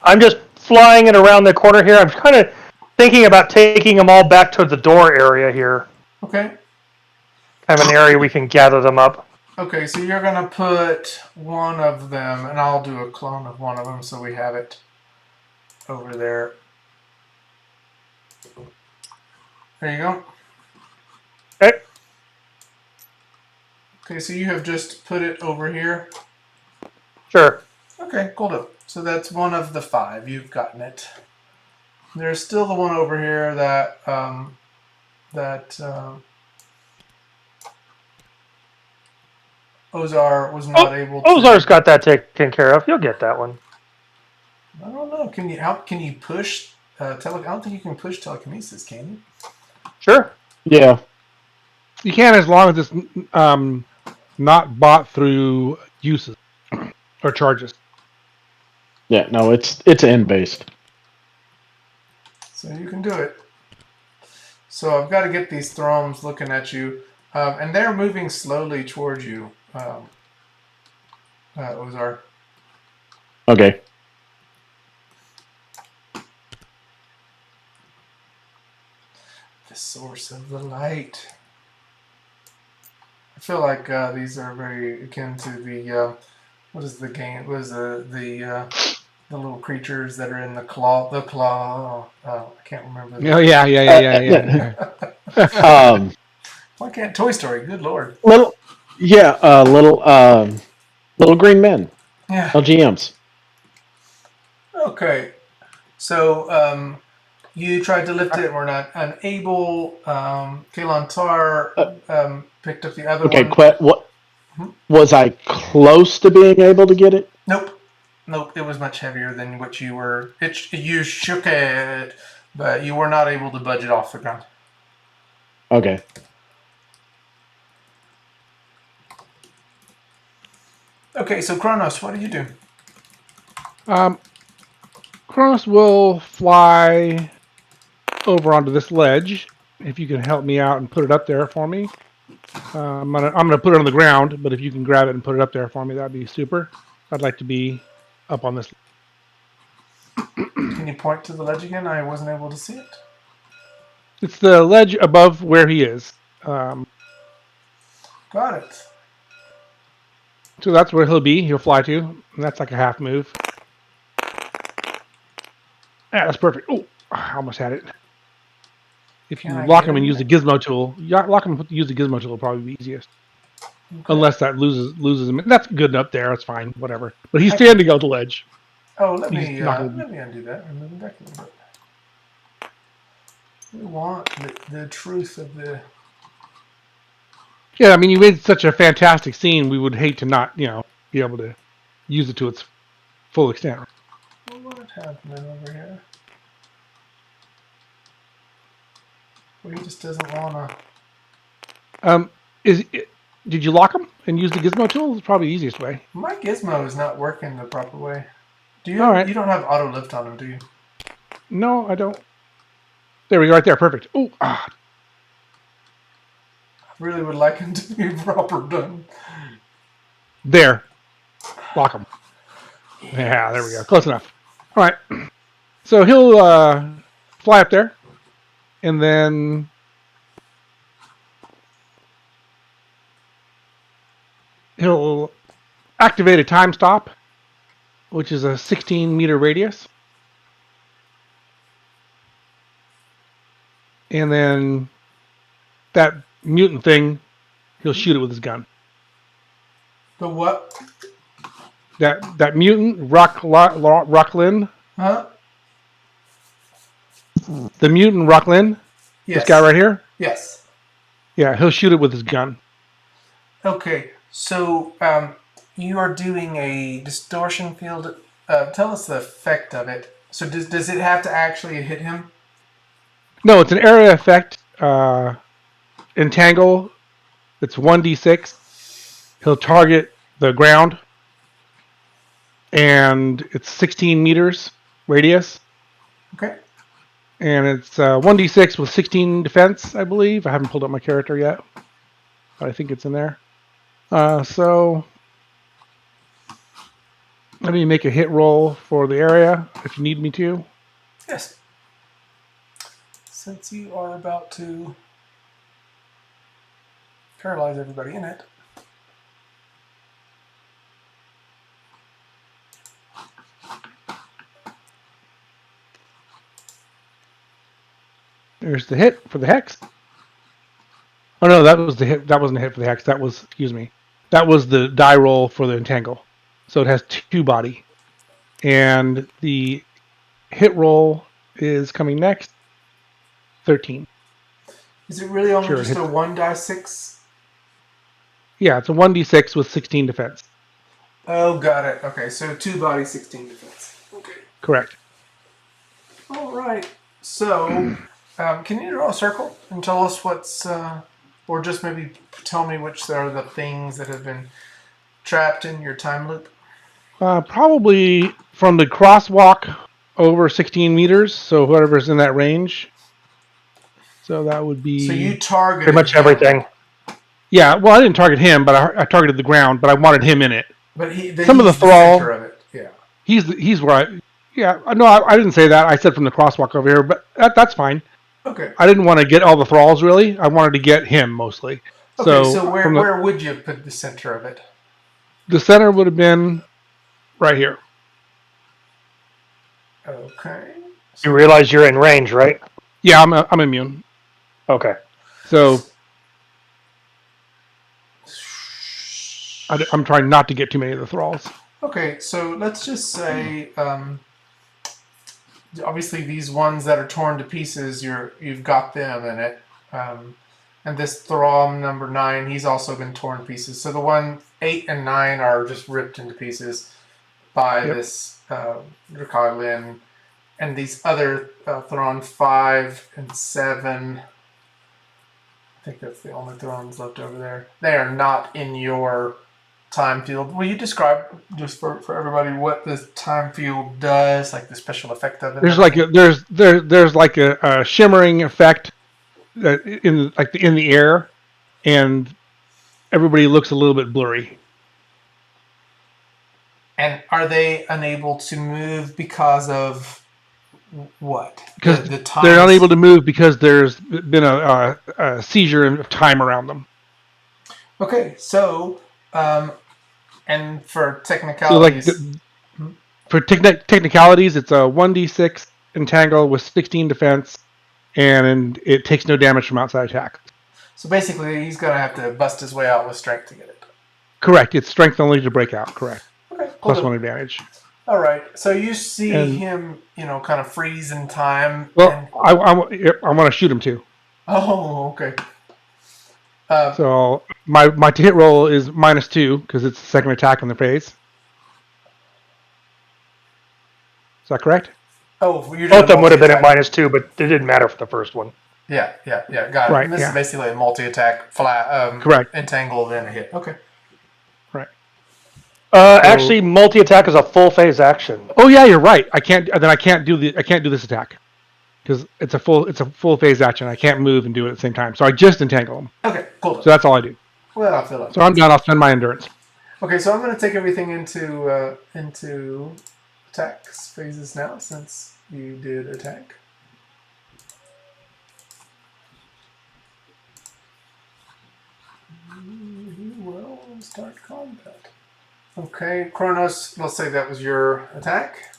I'm just flying it around the corner here. I'm kind of thinking about taking them all back to the door area here. Okay. Kind of an area we can gather them up. Okay, so you're gonna put one of them, and I'll do a clone of one of them so we have it over there. There you go. Okay. Okay, so you have just put it over here. Sure. Okay, cool. So that's one of the 5. You've gotten it. There's still the one over here that Ozar was not able to. Ozar's got that taken care of. You'll get that one. I don't know. Can you push I don't think you can push telekinesis, can you? Sure. Yeah. You can as long as it's not bought through uses or charges. Yeah, no, it's end based. So you can do it. So I've got to get these thrones looking at you, and they're moving slowly towards you, Ozar. Okay. The source of the light. I feel like these are very akin to the what is the game? What is the little creatures that are in the claw? The claw. I can't remember. Oh yeah. Why can't Toy Story? Good lord. Little green men. Yeah. LGMs. Okay. So you tried to lift it and were not unable. Kalon Tar picked up the other one. Okay, what was I close to being able to get it? Nope. It was much heavier than what you were. You shook it, but you were not able to budge it off the ground. Okay. Okay, so Kronos, what do you do? Kronos will fly over onto this ledge. If you can help me out and put it up there for me. I'm gonna put it on the ground, but if you can grab it and put it up there for me, that'd be super. I'd like to be up on this. Can you point to the ledge again? I wasn't able to see it. It's the ledge above where he is. Um, Got it. so that's where he'll be. He'll fly to, and that's like a half move. Yeah, that's perfect. Oh, I almost had it. If Can you I lock get him and in use the gizmo tool, lock him and use the gizmo tool will probably be easiest. Okay. Unless that loses him. That's good up there. That's fine. Whatever. But he's I can- standing on the ledge. Oh, let He's me not going to be. undo that and move it back a little bit. We want the truth of the. Yeah, I mean, you made such a fantastic scene. We would hate to not, be able to use it to its full extent. Well, what happening over here? Well, he just doesn't wanna. Did you lock him and use the gizmo tool? It's probably the easiest way. My gizmo is not working the proper way. Do you? All right. You don't have auto lift on him, do you? No, I don't. There we go, right there. Perfect. Oh, I really would like him to be proper done. there. Lock him. Yeah, there we go. Close enough. All right. So he'll fly up there, and then he'll activate a time stop, which is a 16-meter radius. And then that mutant thing, he'll shoot it with his gun. The what? That mutant, Rocklin, Huh? the mutant Rocklin, Yes. this guy right here, Yes. yeah, he'll shoot it with his gun. Okay. So you are doing a distortion field. Tell us the effect of it. So does it have to actually hit him? No, it's an area effect. Entangle. It's 1d6. He'll target the ground, and it's 16 meters radius. Okay. And it's 1d6 with 16 defense, I believe. I haven't pulled up my character yet, but I think it's in there. So let me make a hit roll for the area if you need me to. Yes. Since you are about to paralyze everybody in it. There's the hit for the hex. Oh no, that was the hit. That wasn't a hit for the hex. That was, excuse me, that was the die roll for the entangle. So it has 2 body, and the hit roll is coming next. 13. Is it really only Sure, just a 1d6? Yeah, it's a 1d6 with 16 defense. Oh, got it. Okay, so 2 body, 16 defense. Okay. Correct. All right. So, can you draw a circle and tell us what's, or just maybe tell me which are the things that have been trapped in your time loop? Probably from the crosswalk over 16 meters, so whoever's in that range. So that would be... So you targeted Pretty much him, everything. Yeah, well, I didn't target him, but I targeted the ground, but I wanted him in it. but Some of the he's thrall- center of it. Yeah. He's where I... Yeah, no, I didn't say that. I said from the crosswalk over here, but that's fine. Okay. I didn't want to get all the thralls, really. I wanted to get him, mostly. Okay, so where would you put the center of it? The center would have been right here. Okay. You realize you're in range, right? Yeah, I'm immune. Okay. So I'm trying not to get too many of the thralls. Okay, so let's just say, obviously these ones that are torn to pieces, you've got them in it, and this thrall number 9, he's also been torn to pieces. So the one 8 and 9 are just ripped into pieces by this Oqthcali, and these other Thrawn 5 and 7. I think that's the only Throns left over there. They are not in your time field. Will you describe just for everybody what this time field does, like the special effect of it? There's like a shimmering effect in the air, and everybody looks a little bit blurry. And are they unable to move because of what? Because The they're time. unable to move because there's been a seizure of time around them. Okay, so and for So technicalities, for technicalities, it's a 1d6 entangle with 16 defense, and it takes no damage from outside attack. so basically he's gonna have to bust his way out with strength to get it. Correct. It's strength only to break out. Correct. Okay, Plus cool. 1 advantage. All right, so you see And- him, kind of freeze in time. Well, and, I want to shoot him too. oh, okay. So my to hit roll is -2 because it's the second attack in the phase. Is that correct? Oh, you're doing Both of them would have been at multi-attack. -2, but it didn't matter for the first one. Yeah, got it. Right, And this yeah. is basically a multi-attack flat, Correct. entangle, then a hit. Okay. Right. Actually, multi-attack is a full phase action. Oh yeah, you're right. I can't do this attack because it's a full phase action. I can't move and do it at the same time. So I just entangle him. Okay, cool. So that's all I do. Well, I feel like. So I'm done. I'll spend my endurance. Okay, so I'm going to take everything into attacks phases now since you did attack. You will start combat. Okay, Kronos, let's say that was your attack.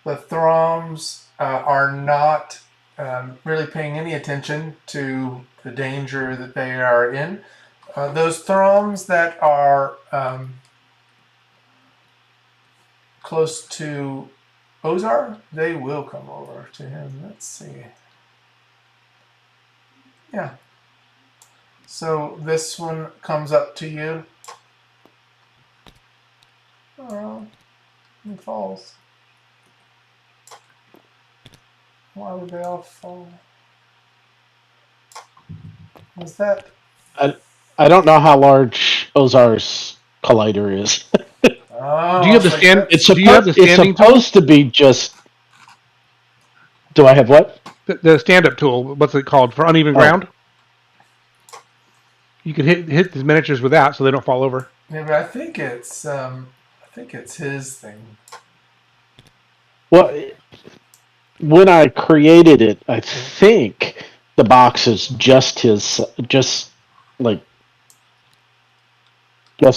The Throms are not really paying any attention to the danger that they are in. Those Throms that are close to Ozar, they will come over to him. Let's see. Yeah. So this one comes up to you. Oh, he falls. Why would they all fall? Was that? I don't know how large Ozar's collider is. Oh, Do you have the like stand? that. It's Do you have the supposed, it's standing tool? supposed to be just. Do I have what? The stand-up tool. What's it called for uneven ground? You can hit the miniatures with that so they don't fall over. Yeah, but I think it's his thing. Well, when I created it, I think the box is just his, just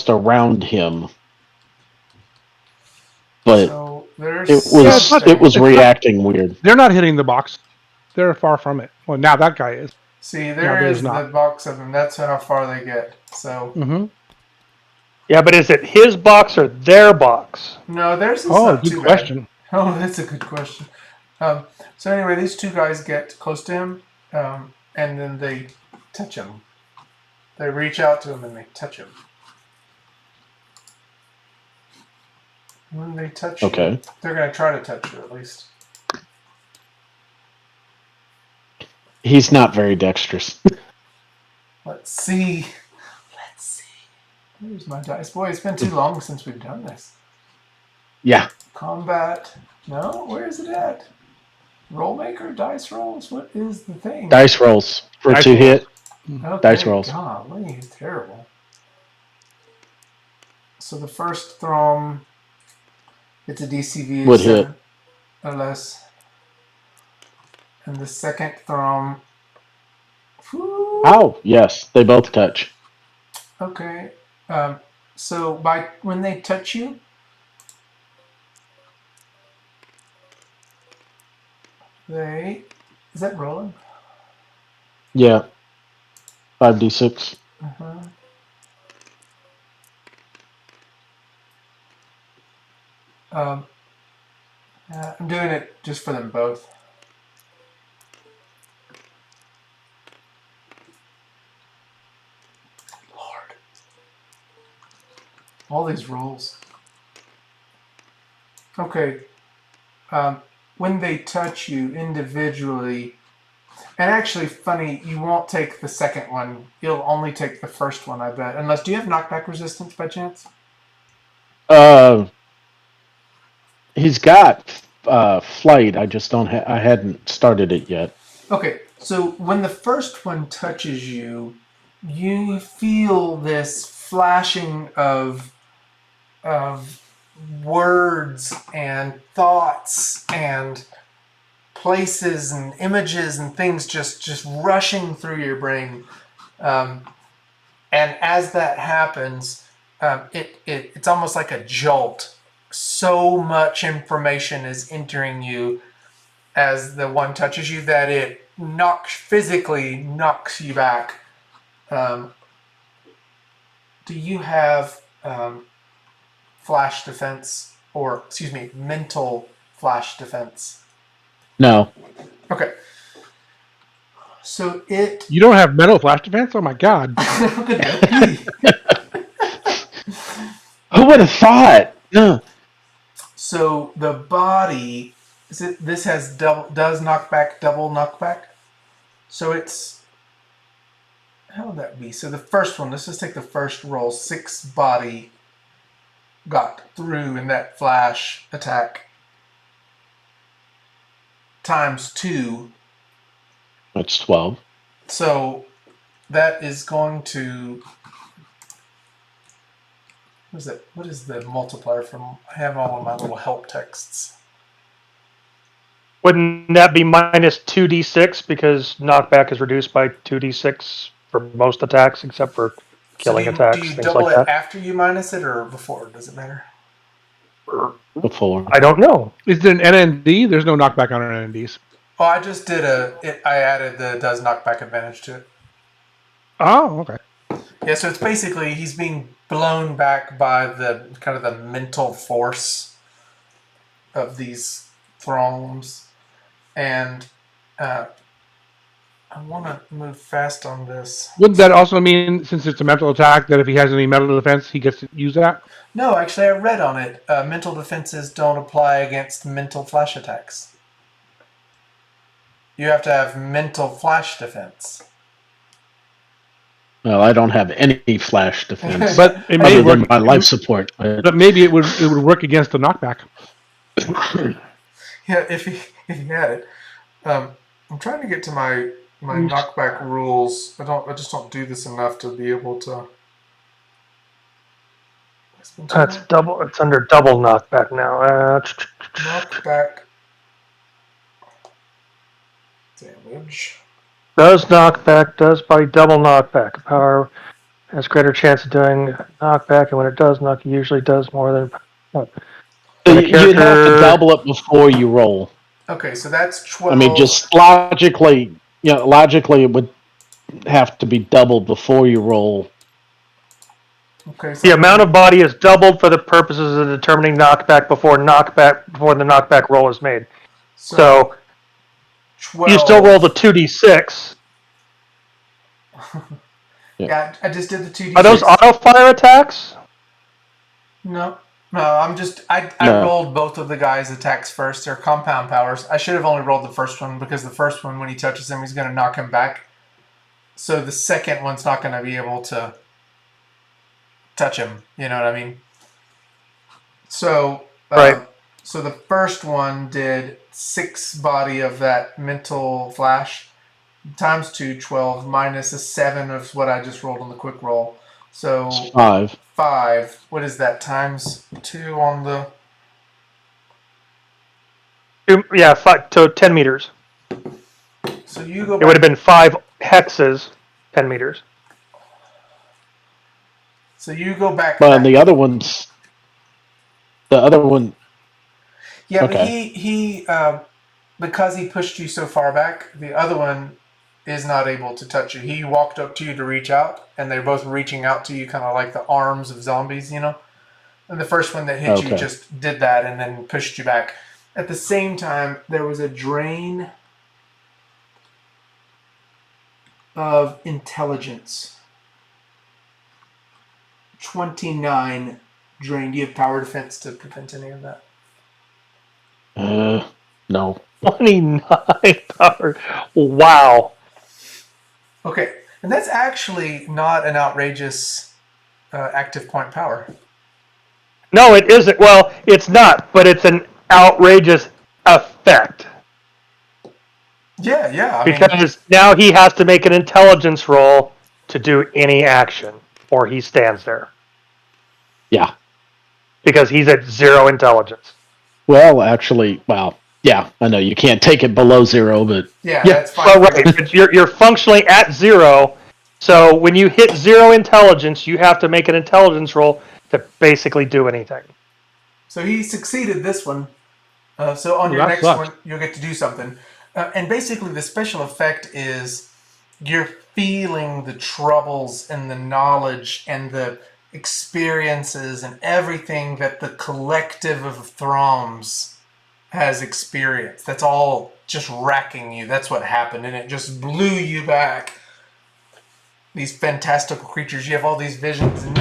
around him. But So there's it was reacting weird. They're not hitting the box. They're far from it. Well, now that guy is. See, No, there there's is not. the box of them. That's how far they get. So Mm-hmm. Yeah, but is it his box or their box? no, theirs is Oh, not good too question. bad. Oh, that's a good question. So anyway, these two guys get close to him, and then they touch him. They reach out to him and they touch him. When they touch Okay. you, they're going to try to touch you at least. He's not very dexterous. Let's see. Where's my dice? Boy, it's been too long since we've done this. Yeah. Combat. No? Where is it at? Roll maker? Dice rolls? What is the thing? Dice rolls for Dice two rolls. hit. Okay, dice rolls. Golly, terrible. So the first thrum, it's a DCV of Would 7 hit. or less. And the second thrum. Whew, Oh, yes. They both touch. okay. So when they touch you, is that rolling? Yeah. 5d6. Uh-huh. I'm doing it just for them both. Lord. All these rolls. Okay. When they touch you individually, and actually, funny, you won't take the second one. You'll only take the first one, I bet. Unless, do you have knockback resistance by chance? He's got flight. I just don't. I hadn't started it yet. Okay, so when the first one touches you, you feel this flashing of words and thoughts and places and images and things just rushing through your brain. Um, and as that happens, it's almost like a jolt. So much information is entering you as the one touches you that it physically knocks you back. Um, do you have flash defense, or excuse me, mental flash defense? No. Okay. So it. You don't have metal flash defense? Oh my god. How could that be? Who would have thought? No. So the body, this has does knockback, double knockback. So it's, how would that be? So the first one, let's just take the first roll. 6 body got through in that flash attack. Times 2. That's 12. So that is going to. What is the multiplier from? I have all of my little help texts. Wouldn't that be minus 2d6 because knockback is reduced by 2d6 for most attacks except for So killing do attacks, you things double like it that? after you minus it or before? Does it matter? Before. I don't know. Is there an NND? There's no knockback on NNDs. Oh, I just did I added the does knockback advantage to it. Oh, okay. Yeah, so it's basically he's being blown back by the kind of the mental force of these thrones, and I want to move fast on this. Wouldn't that also mean, since it's a mental attack, that if he has any metal defense, he gets to use that? No, actually, I read on it. Mental defenses don't apply against mental flash attacks. You have to have mental flash defense. Well, I don't have any flash defense But it may other than work. my life support. But maybe it would work against the knockback. Yeah, if he had it. I'm trying to get to my knockback rules. I just don't do this enough to be able to. That's double. It's under double knockback now. Knockback damage. Does knockback, does by double knockback. Power has greater chance of doing knockback, and when it does knock, it usually does more than. So When a you'd have to character- double it before you roll. Okay, so that's 12. I mean, just logically, logically, it would have to be doubled before you roll. Okay, so The amount of body is doubled for the purposes of determining knockback before the knockback roll is made. So 12. you still roll the 2d6. Yeah, I just did the 2d6. Are those auto fire attacks? No, I'm just I No. rolled both of the guys' attacks first. They're compound powers. I should have only rolled the first one because the first one, when he touches him, he's going to knock him back. So the second one's not going to be able to touch him. You know what I mean? So Right. So the first one did 6 body of that mental flash times 2, 12 minus a 7 of what I just rolled on the quick roll. So It's 5. 5. What is that? Times 2 on the. Yeah, 5 to 10 meters. So you go It would back. have been 5 hexes, 10 meters. So you go back. But the other one. Yeah, but okay. he because he pushed you so far back, the other one is not able to touch you. He walked up to you to reach out, and they're both reaching out to you, kind of like the arms of zombies, you know. And the first one that hit you Okay. just did that and then pushed you back. At the same time, there was a drain of intelligence. 29 drain. Do you have power defense to prevent any of that? No. 29 power. Wow. Okay, and that's actually not an outrageous active point power. No, it isn't. Well, it's not, but it's an outrageous effect. Yeah. I mean, Because now he has to make an intelligence roll to do any action, or he stands there Yeah. because he's at 0 intelligence. Well, actually, yeah, I know you can't take it below 0, but Yeah, yeah. that's fine. Well, right, but you're functionally at 0. So when you hit 0 intelligence, you have to make an intelligence roll to basically do anything. So he succeeded this one. So on Well, your that next sucks. one, you'll get to do something. And basically, the special effect is you're feeling the troubles and the knowledge and the experiences and everything that the collective of Throms has experienced. That's all just wrecking you. That's what happened, and it just blew you back. These fantastical creatures, you have all these visions, and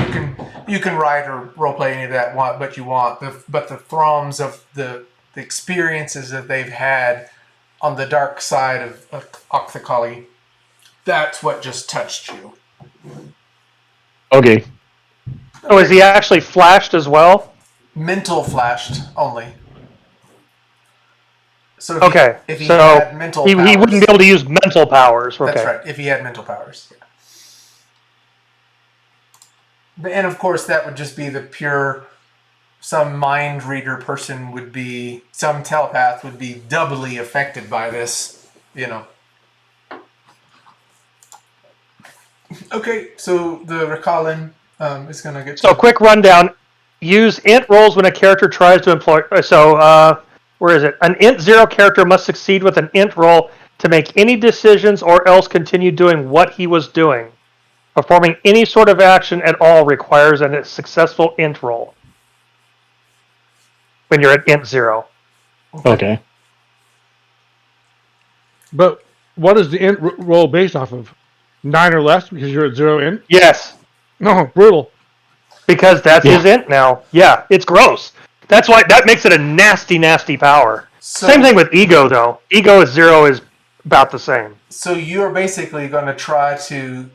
you can write or roleplay any of that but you want. But the Throms of the experiences that they've had on the dark side of Oqthcali, that's what just touched you. Okay. Oh, is he actually flashed as well? Mental flashed only. So if he So had mental he powers, wouldn't be able to use mental powers. Okay. That's right. If he had mental powers, yeah. And of course, that would just be the pure. Some mind reader person would be. Some telepath would be doubly affected by this. Okay, so the Recallin is going to get. So quick rundown. Use int rolls when a character tries to employ. Where is it? An int 0 character must succeed with an int roll to make any decisions or else continue doing what he was doing. Performing any sort of action at all requires a successful int roll when you're at int 0. Okay. But what is the int roll based off of? 9 or less because you're at 0 int? Yes, No, brutal. because that's his int now. Yeah, it's gross. That's why that makes it a nasty, nasty power. Same thing with ego, though. Ego at 0 is about the same. So you're basically going to try to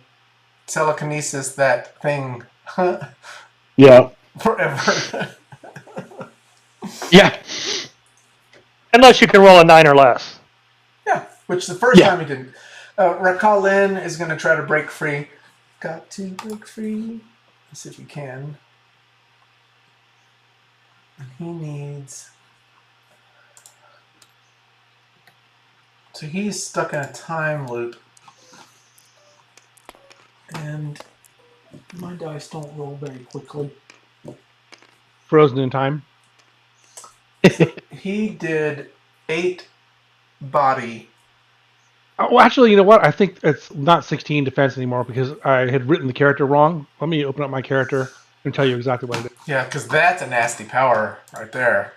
telekinesis that thing Yeah. forever. Yeah. Unless you can roll a 9 or less. Yeah, which the first time he didn't. Rakalin is going to try to break free. Got to break free. Let's see if he can. He needs... So he's stuck in a time loop. And my dice don't roll very quickly. Frozen in time. He did 8 body. Well, actually, you know what? I think it's not 16 defense anymore because I had written the character wrong. Let me open up my character and tell you exactly what it is. Yeah, because that's a nasty power right there.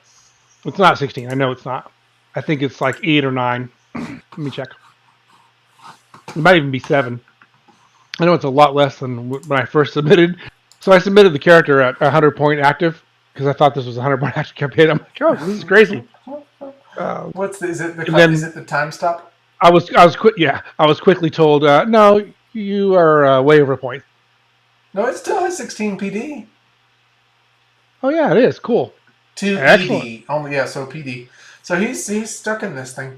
It's not 16. I know it's not. I think it's like 8 or 9. Let me check. It might even be 7. I know it's a lot less than when I first submitted. So I submitted the character at 100 point active because I thought this was a 100 point active campaign. I'm like, oh, this is crazy. Is it the time stop? I was quickly told, no, you are way over point. No, it still has 16 PD. Oh yeah, it is cool. 2 Excellent. ED only. Yeah, so PD. So he's stuck in this thing.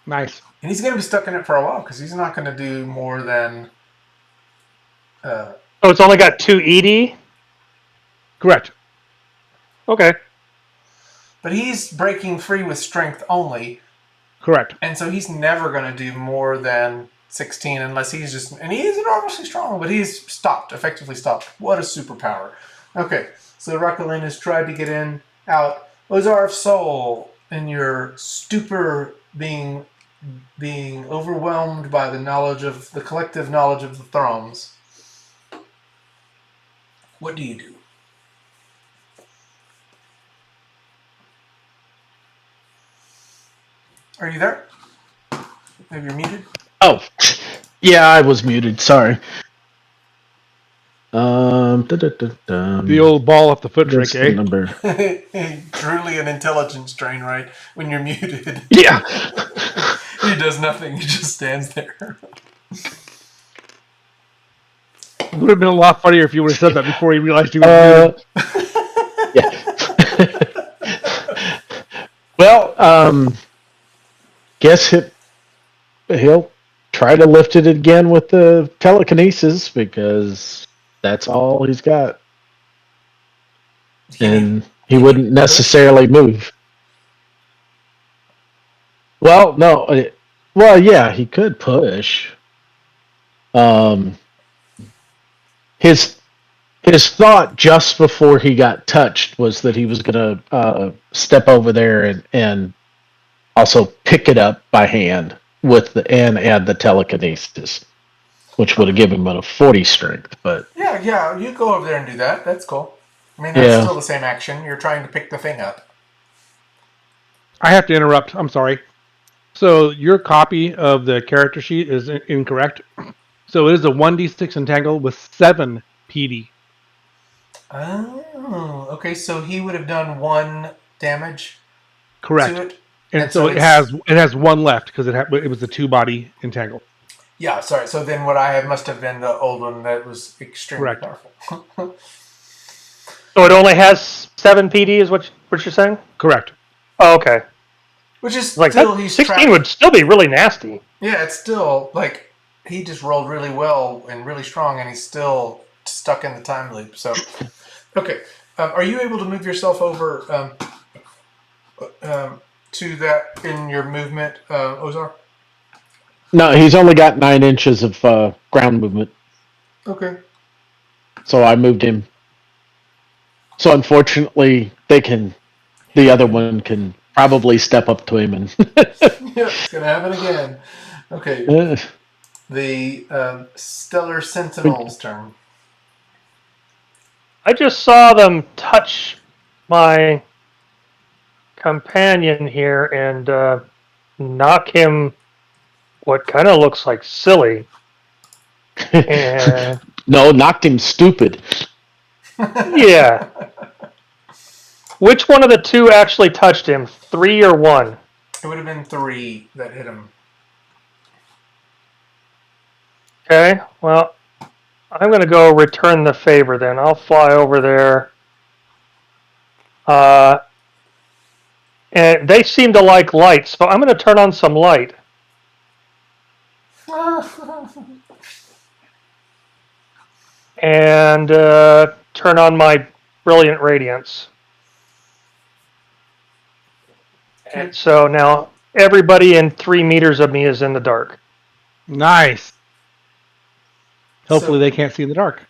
Nice. And he's going to be stuck in it for a while because he's not going to do more than. Oh, it's only got 2 ED? Correct. Okay. But he's breaking free with strength only. Correct. And so he's never going to do more than 16 unless he's just. And he is enormously strong, but he's effectively stopped. What a superpower. Okay, so Rakalin has tried to get in, out. Ozar of Soul, in your stupor being overwhelmed by the collective knowledge of the Thrones. What do you do? Are you there? Maybe you're muted? Oh, yeah, I was muted. Sorry. The old ball up the foot trick, eh? Number. Truly an intelligence drain, right? When you're muted. Yeah. He does nothing. He just stands there. It would have been a lot funnier if you would have said that before you realized you were muted. Yeah. Well, guess he'll try to lift it again with the telekinesis because that's all he's got, and he can wouldn't he push? necessarily move. Well, no, well, yeah, he could push. Um, his his thought just before he got touched was that he was going to step over there and also pick it up by hand with the and add the telekinesis, which would have given him a 40 strength. But Yeah, you go over there and do that. That's cool. I mean, that's yeah, still the same action. You're trying to pick the thing up. I have to interrupt. I'm sorry. So your copy of the character sheet is incorrect. So it is a 1d6 entangle with 7 PD. Oh, okay. So he would have done 1 damage to Correct. it, And and so so it it's has 1 left because it was a 2-body entangle. yeah. Sorry. So then what I have must have been the old one that was extremely Correct. powerful. So it only has 7 PD, is what you're saying? Correct. Oh, okay. Which is Like still that, he's 16 trapped. would still be really nasty. Yeah, it's still like he just rolled really well and really strong, and he's still stuck in the time loop. So, okay, are you able to move yourself over to that in your movement, Ozar? no, he's only got 9 inches of ground movement, Okay. so I moved him. So unfortunately, the other one can probably step up to him and. Yeah, it's gonna happen again. Okay, uh, the Stellar Sentinel's turn. I just saw them touch my companion here and knock him what kind of looks like silly. And no, knocked him stupid. yeah. Which one of the two actually touched him? 3 or 1? It would have been 3 that hit him. Okay, well, I'm going to go return the favor then. I'll fly over there. And they seem to like light, so I'm going to turn on some light. And turn on my brilliant radiance. And so now everybody in 3 meters of me is in the dark. Nice. Hopefully So, they can't see in the dark.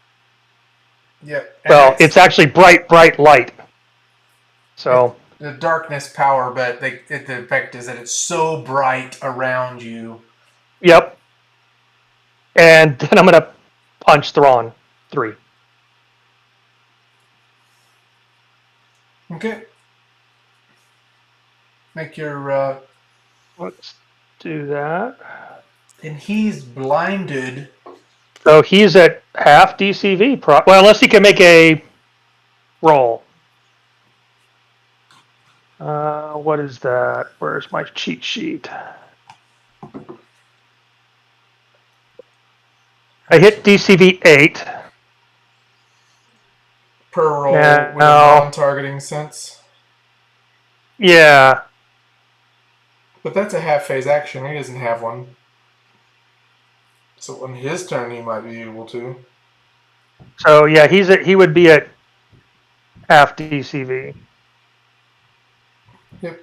yeah. Well, it's actually bright, bright light. So the darkness power, but the effect is that it's so bright around you. yep. And then I'm going to punch Thrawn 3. Okay. Make your. Let's do that. And he's blinded. So he's at half DCV. Well, unless he can make a roll. What is that? Where's my cheat sheet? I hit DCV 8. Per roll Now, with a non-targeting sense. Yeah. But that's a half-phase action. He doesn't have one. So on his turn, he might be able to. So yeah, he would be at half DCV. Yep.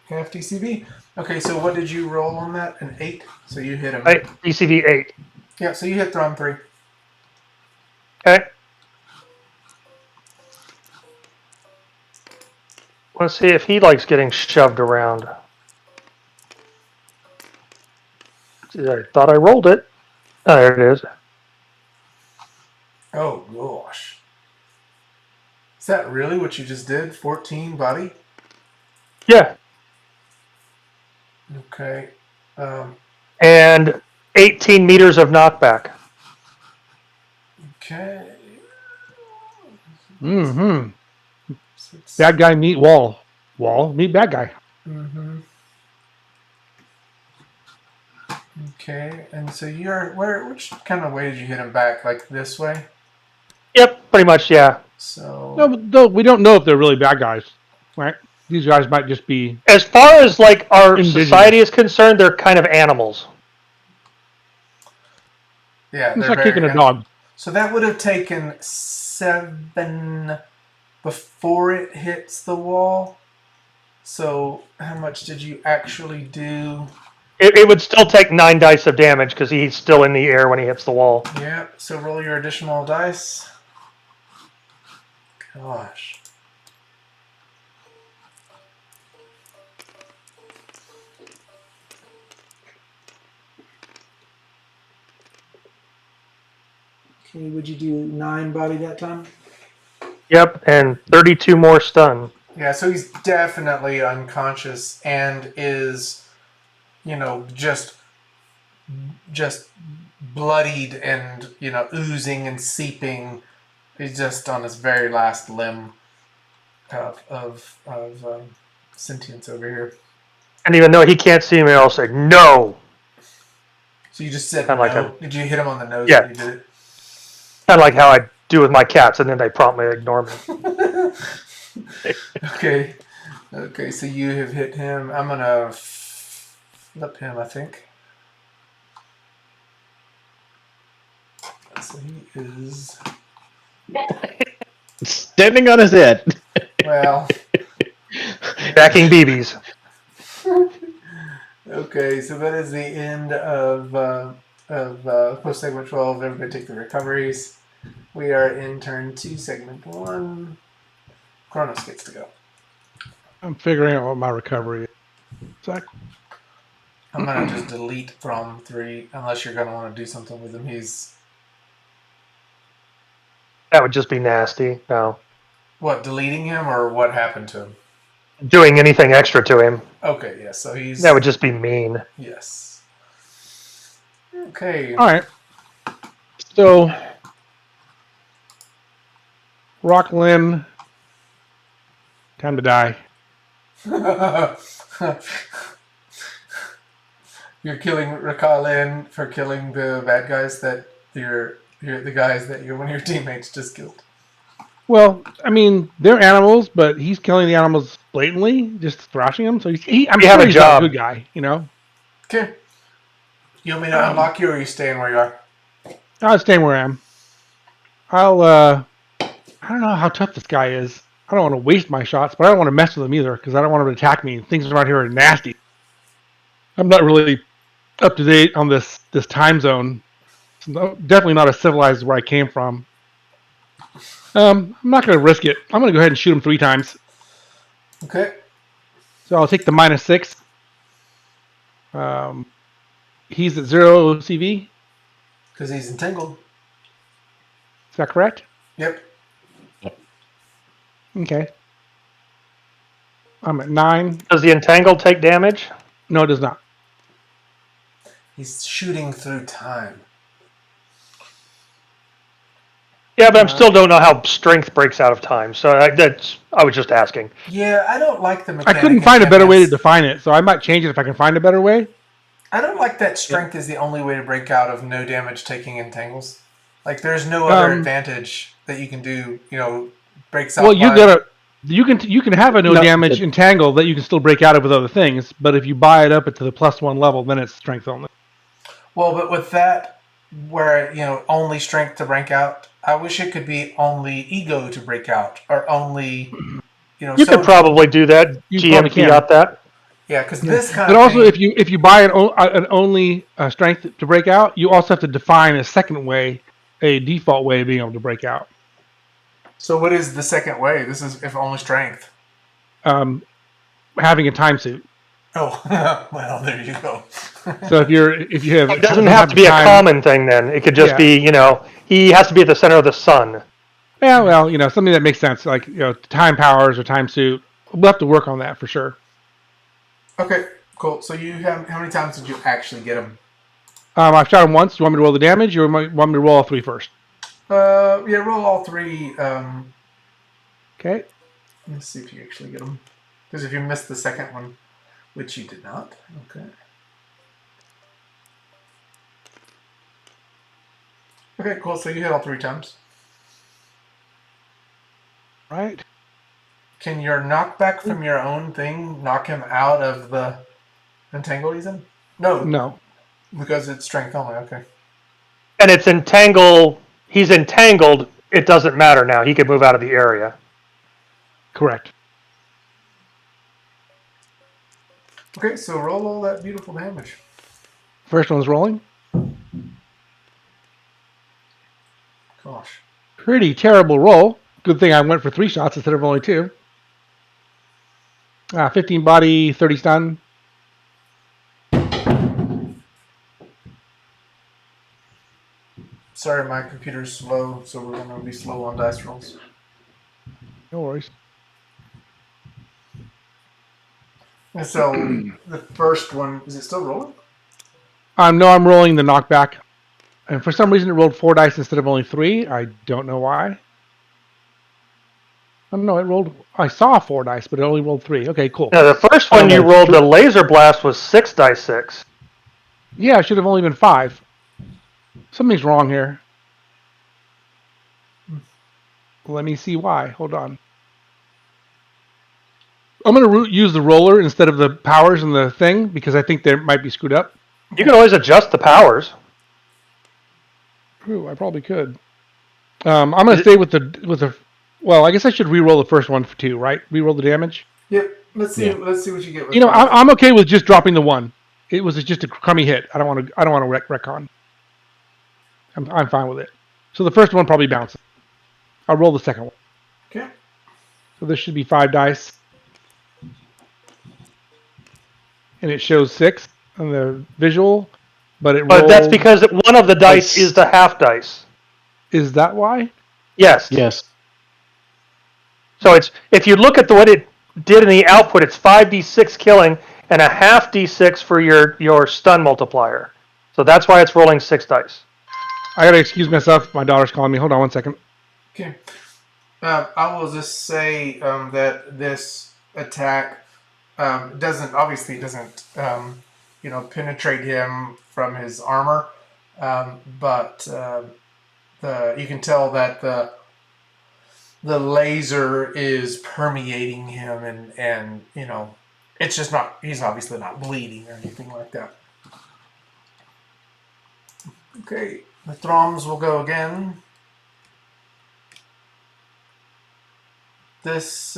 Half DCV. Okay, so what did you roll on that? An 8? So you hit him. DCV 8. Yeah, so you hit Thrawn 3. Okay. Let's see if he likes getting shoved around. I thought I rolled it. Oh, there it is. Oh, gosh. Is that really what you just did? 14 body? Yeah. Okay. And 18 meters of knockback. Okay. Mm-hmm. Bad guy meet wall. Wall meet bad guy. Mm-hmm. Okay, and so which kind of way did you hit him back? Like this way? Yep, pretty much, yeah. So. No, we don't know if they're really bad guys, right? These guys might just be. As far as like our indigenous. society is concerned, they're kind of animals. Yeah, It's they're like kicking very. a dog. So that would have taken 7 before it hits the wall. So how much did you actually do? It would still take 9 dice of damage because he's still in the air when he hits the wall. Yeah, so roll your additional dice. Gosh. Okay, would you do 9 body that time? Yep, and 32 more stun. Yeah, so he's definitely unconscious and is, just bloodied and, oozing and seeping. He's just on his very last limb of sentience over here. And even though he can't see me, I'll say no. So you just said Kinda like no. Did you hit him on the nose Yeah. when you did it? Kind of like how I do with my cats, and then they promptly ignore me. Okay. Okay, so you have hit him. I'm gonna flip him, I think. So he is. Standing on his head. Well. Backing BBs. Okay, so that is the end of post segment 12. Everybody take the recoveries. We are in turn 2, segment 1. Kronos gets to go. I'm figuring out what my recovery is. Zach? I'm gonna just delete from 3, unless you're gonna want to do something with him. He's That would just be nasty. No. what, deleting him or what happened to him? Doing anything extra to him. Okay, yeah. So he's That would just be mean. yes. Okay. All right. So, Rock Lynn, time to die. You're killing Rakalin for killing the bad guys that the guys that one of your teammates just killed. Well, I mean, they're animals, but he's killing the animals blatantly, just thrashing them. So I'm We have sure a he's job. not a good guy, you know? Okay. You want me to unlock you, or are you staying where you are? I'll stay where I am. I don't know how tough this guy is. I don't want to waste my shots, but I don't want to mess with him either because I don't want him to attack me. Things around here are nasty. I'm not really up to date on this time zone. It's definitely not as civilized as where I came from. I'm not going to risk it. I'm going to go ahead and shoot him 3 times. Okay. So I'll take the -6. He's at 0 CV. Because he's entangled. Is that correct? Yep. Okay. I'm at 9. Does the entangled take damage? No, it does not. He's shooting through time. Yeah, but I still don't know how strength breaks out of time. So I was just asking. Yeah, I don't like the I mechanic. couldn't find a better way to Champions. define it, so I might change it if I can find a better way. I don't like that strength is the only way to break out of no damage taking entangles. Like, there's no other advantage that you can do. Breaks out. Well, you by- gotta. You can have a no damage entangle that you can still break out of with other things, but if you buy it up to the +1 level, then it's strength only. Well, but with that, where only strength to break out, I wish it could be only ego to break out, or only You could probably do that. You GM probably can. Mm-hmm. fiat that. Yeah, because this kind But of also, thing, if you buy an only strength to break out, you also have to define a second way, a default way of being able to break out. So what is the second way? This is if only strength. Having a time suit. Oh, well, there you go. So if you have, It doesn't have to be a common thing. Then it could just be he has to be at the center of the sun. Yeah, well, something that makes sense, like time powers or time suit. We'll have to work on that for sure. Okay, cool. So how many times did you actually get him? I've shot him once. Do you want me to roll the damage, or want me to roll all 3 first? Yeah, roll all 3. Okay. Let's see if you actually get them. Because if you missed the second one, which you did not, okay. Okay, cool. So you hit all 3 times. Right. Can your knockback from your own thing knock him out of the entangle he's in? No. No. Because it's strength only, okay. And it's entangled. He's entangled. It doesn't matter now. He could move out of the area. Correct. Okay, so roll all that beautiful damage. First one's rolling. Gosh. Pretty terrible roll. Good thing I went for 3 shots instead of only 2. 15 body, 30 stun. Sorry, my computer's slow, so we're going to be slow on dice rolls. No worries. And so the first one, is it still rolling? No, I'm rolling the knockback. And for some reason it rolled 4 dice instead of only 3. I don't know why. Oh, no, it rolled... I saw 4 dice, but it only rolled 3. Okay, cool. Now, the first one you rolled, the laser blast, was 6 dice 6. Yeah, it should have only been 5. Something's wrong here. Let me see why. Hold on. I'm going to use the roller instead of the powers and the thing because I think they might be screwed up. You can always adjust the powers. Ooh, I probably could. I'm going to stay with the. Well, I guess I should re-roll the first one for 2, right? Re-roll the damage. Yep. Let's see. Yeah. Let's see what you get. With You know, five. I'm okay with just dropping the 1. It was just a crummy hit. I don't want to retcon. I'm fine with it. So the first one probably bounces. I'll roll the second one. Okay. So this should be 5 dice. And it shows 6 on the visual, but it But that's rolled- because one of the dice is the half dice. Is that why? Yes. Yes. So it's if you look at what it did in the output, it's 5d6 killing and a half d6 for your stun multiplier. So that's why it's rolling 6 dice. I gotta excuse myself. My daughter's calling me. Hold on 1 second. Okay. I will just say that this attack doesn't penetrate him from his armor, but you can tell that the laser is permeating him, and it's just not. He's obviously not bleeding or anything like that. Okay, the Throms will go again. This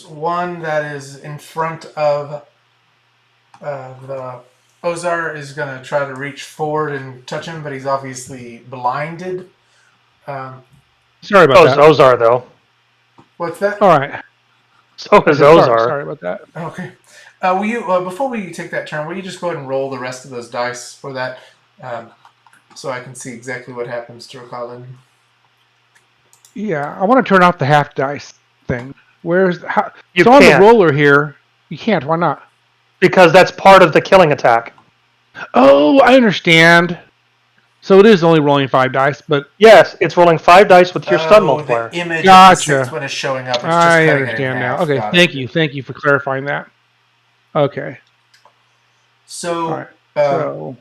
one that is in front of the Ozar is going to try to reach forward and touch him, but he's obviously blinded. Sorry about that. Ozar, though. What's that? All right. So is Ozar. Sorry about that. Okay. Will you before we take that turn, will you just go ahead and roll the rest of those dice for that, so I can see exactly what happens to Rokalin? Yeah, I want to turn off the half dice thing. Where's how? You so can't. on the roller here, you can't. Why not? Because that's part of the killing attack. Oh, I understand. So it is only rolling 5 dice, but Yes, it's rolling 5 dice with your stun multiplier. The image of the Gotcha. 6th one is showing up. It's just I cutting understand it in now. half. Okay, Got thank it. you. Thank you for clarifying that. Okay. So, All right. So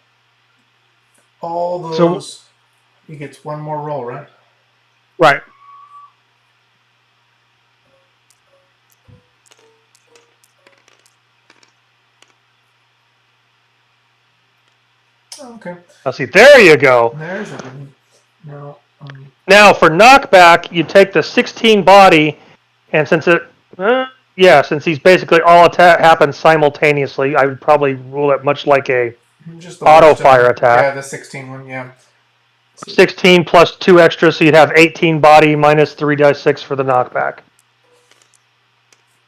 all those, he gets one more roll, right? right. Okay. Now, see, there you go. There's a good. No. Now, for knockback, you take the 16 body, and since since he's basically all attack happens simultaneously, I would probably rule it much like a Just the auto worst of fire them. attack. Yeah, the 16 one. Yeah. 16 plus 2 extra, so you'd have 18 body minus 3 dice 6 for the knockback.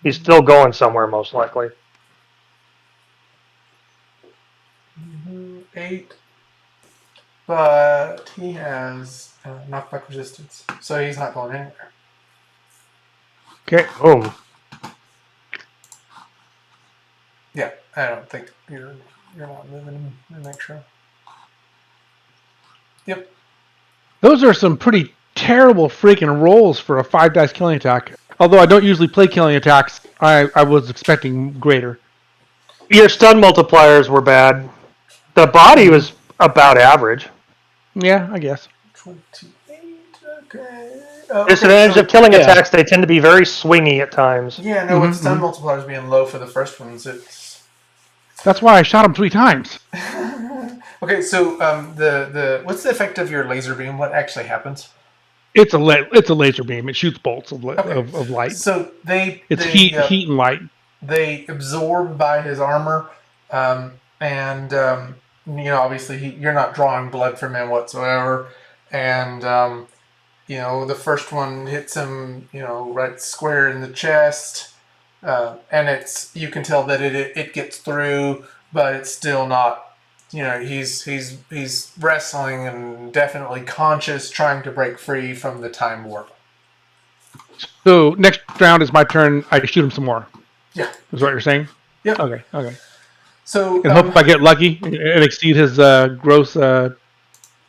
He's still going somewhere, most likely. 8. But he has knockback resistance, so he's not going anywhere. Okay. Boom. Yeah, I don't think you're not moving him. Let me make sure. Yep. Those are some pretty terrible freaking rolls for a 5 dice killing attack. Although I don't usually play killing attacks, I was expecting greater. Your stun multipliers were bad. The body was about average. Yeah, I guess. 28. Okay. Disadvantage so- of killing yeah. attacks, they tend to be very swingy at times. Yeah, no, with stun multipliers being low for the first ones, it's. That's why I shot him 3 times. Okay, so the what's the effect of your laser beam? What actually happens? It's a laser beam. It shoots bolts of Okay, light. so It's heat and light. they absorb by his armor, and obviously you're not drawing blood from him whatsoever, and the first one hits him, right square in the chest, and you can tell that it gets through, but it's still not. He's wrestling and definitely conscious, trying to break free from the time warp. So next round is my turn. I shoot him some more. Yeah. Is what you're saying? Yep. Okay. So And hope I get lucky and exceed his gross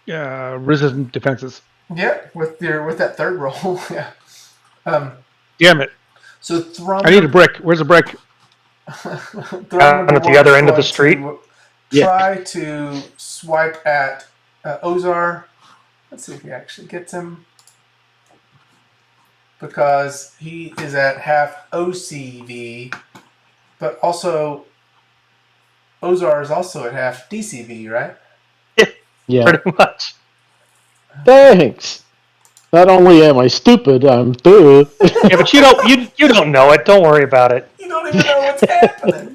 resistant defenses. yeah, with that third roll, yeah. Damn it! So Thrum I need a brick. Where's a brick? Thrum number At the one other is end of the going street. to Yeah. try to swipe at Ozar. Let's see if he actually gets him, because he is at half OCV, but also Ozar is also at half DCV, right? Yeah. Pretty much. Thanks. Not only am I stupid, I'm through. Yeah, but you don't know it. Don't worry about it. You don't even know what's happening.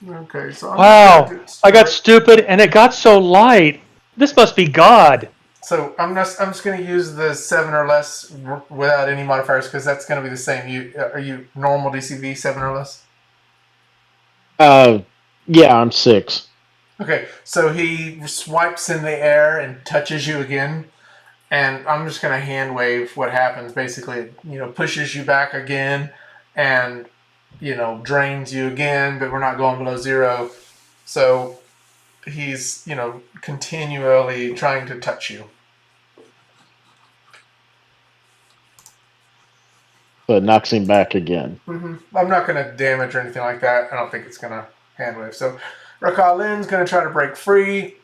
Okay, so I'm Wow, just I gonna got stupid and it got so light. This must be God. So I'm just going to use the 7 or less without any modifiers, because that's going to be the same. Are you normal DCV 7 or less? Yeah, I'm 6. Okay, so he swipes in the air and touches you again, and I'm just going to hand wave what happens. Basically, pushes you back again, and drains you again. But we're not going below 0, so he's continually trying to touch you. So it knocks him back again. Mm-hmm. I'm not going to damage or anything like that. I don't think it's going to hand wave. So Rakalin's going to try to break free.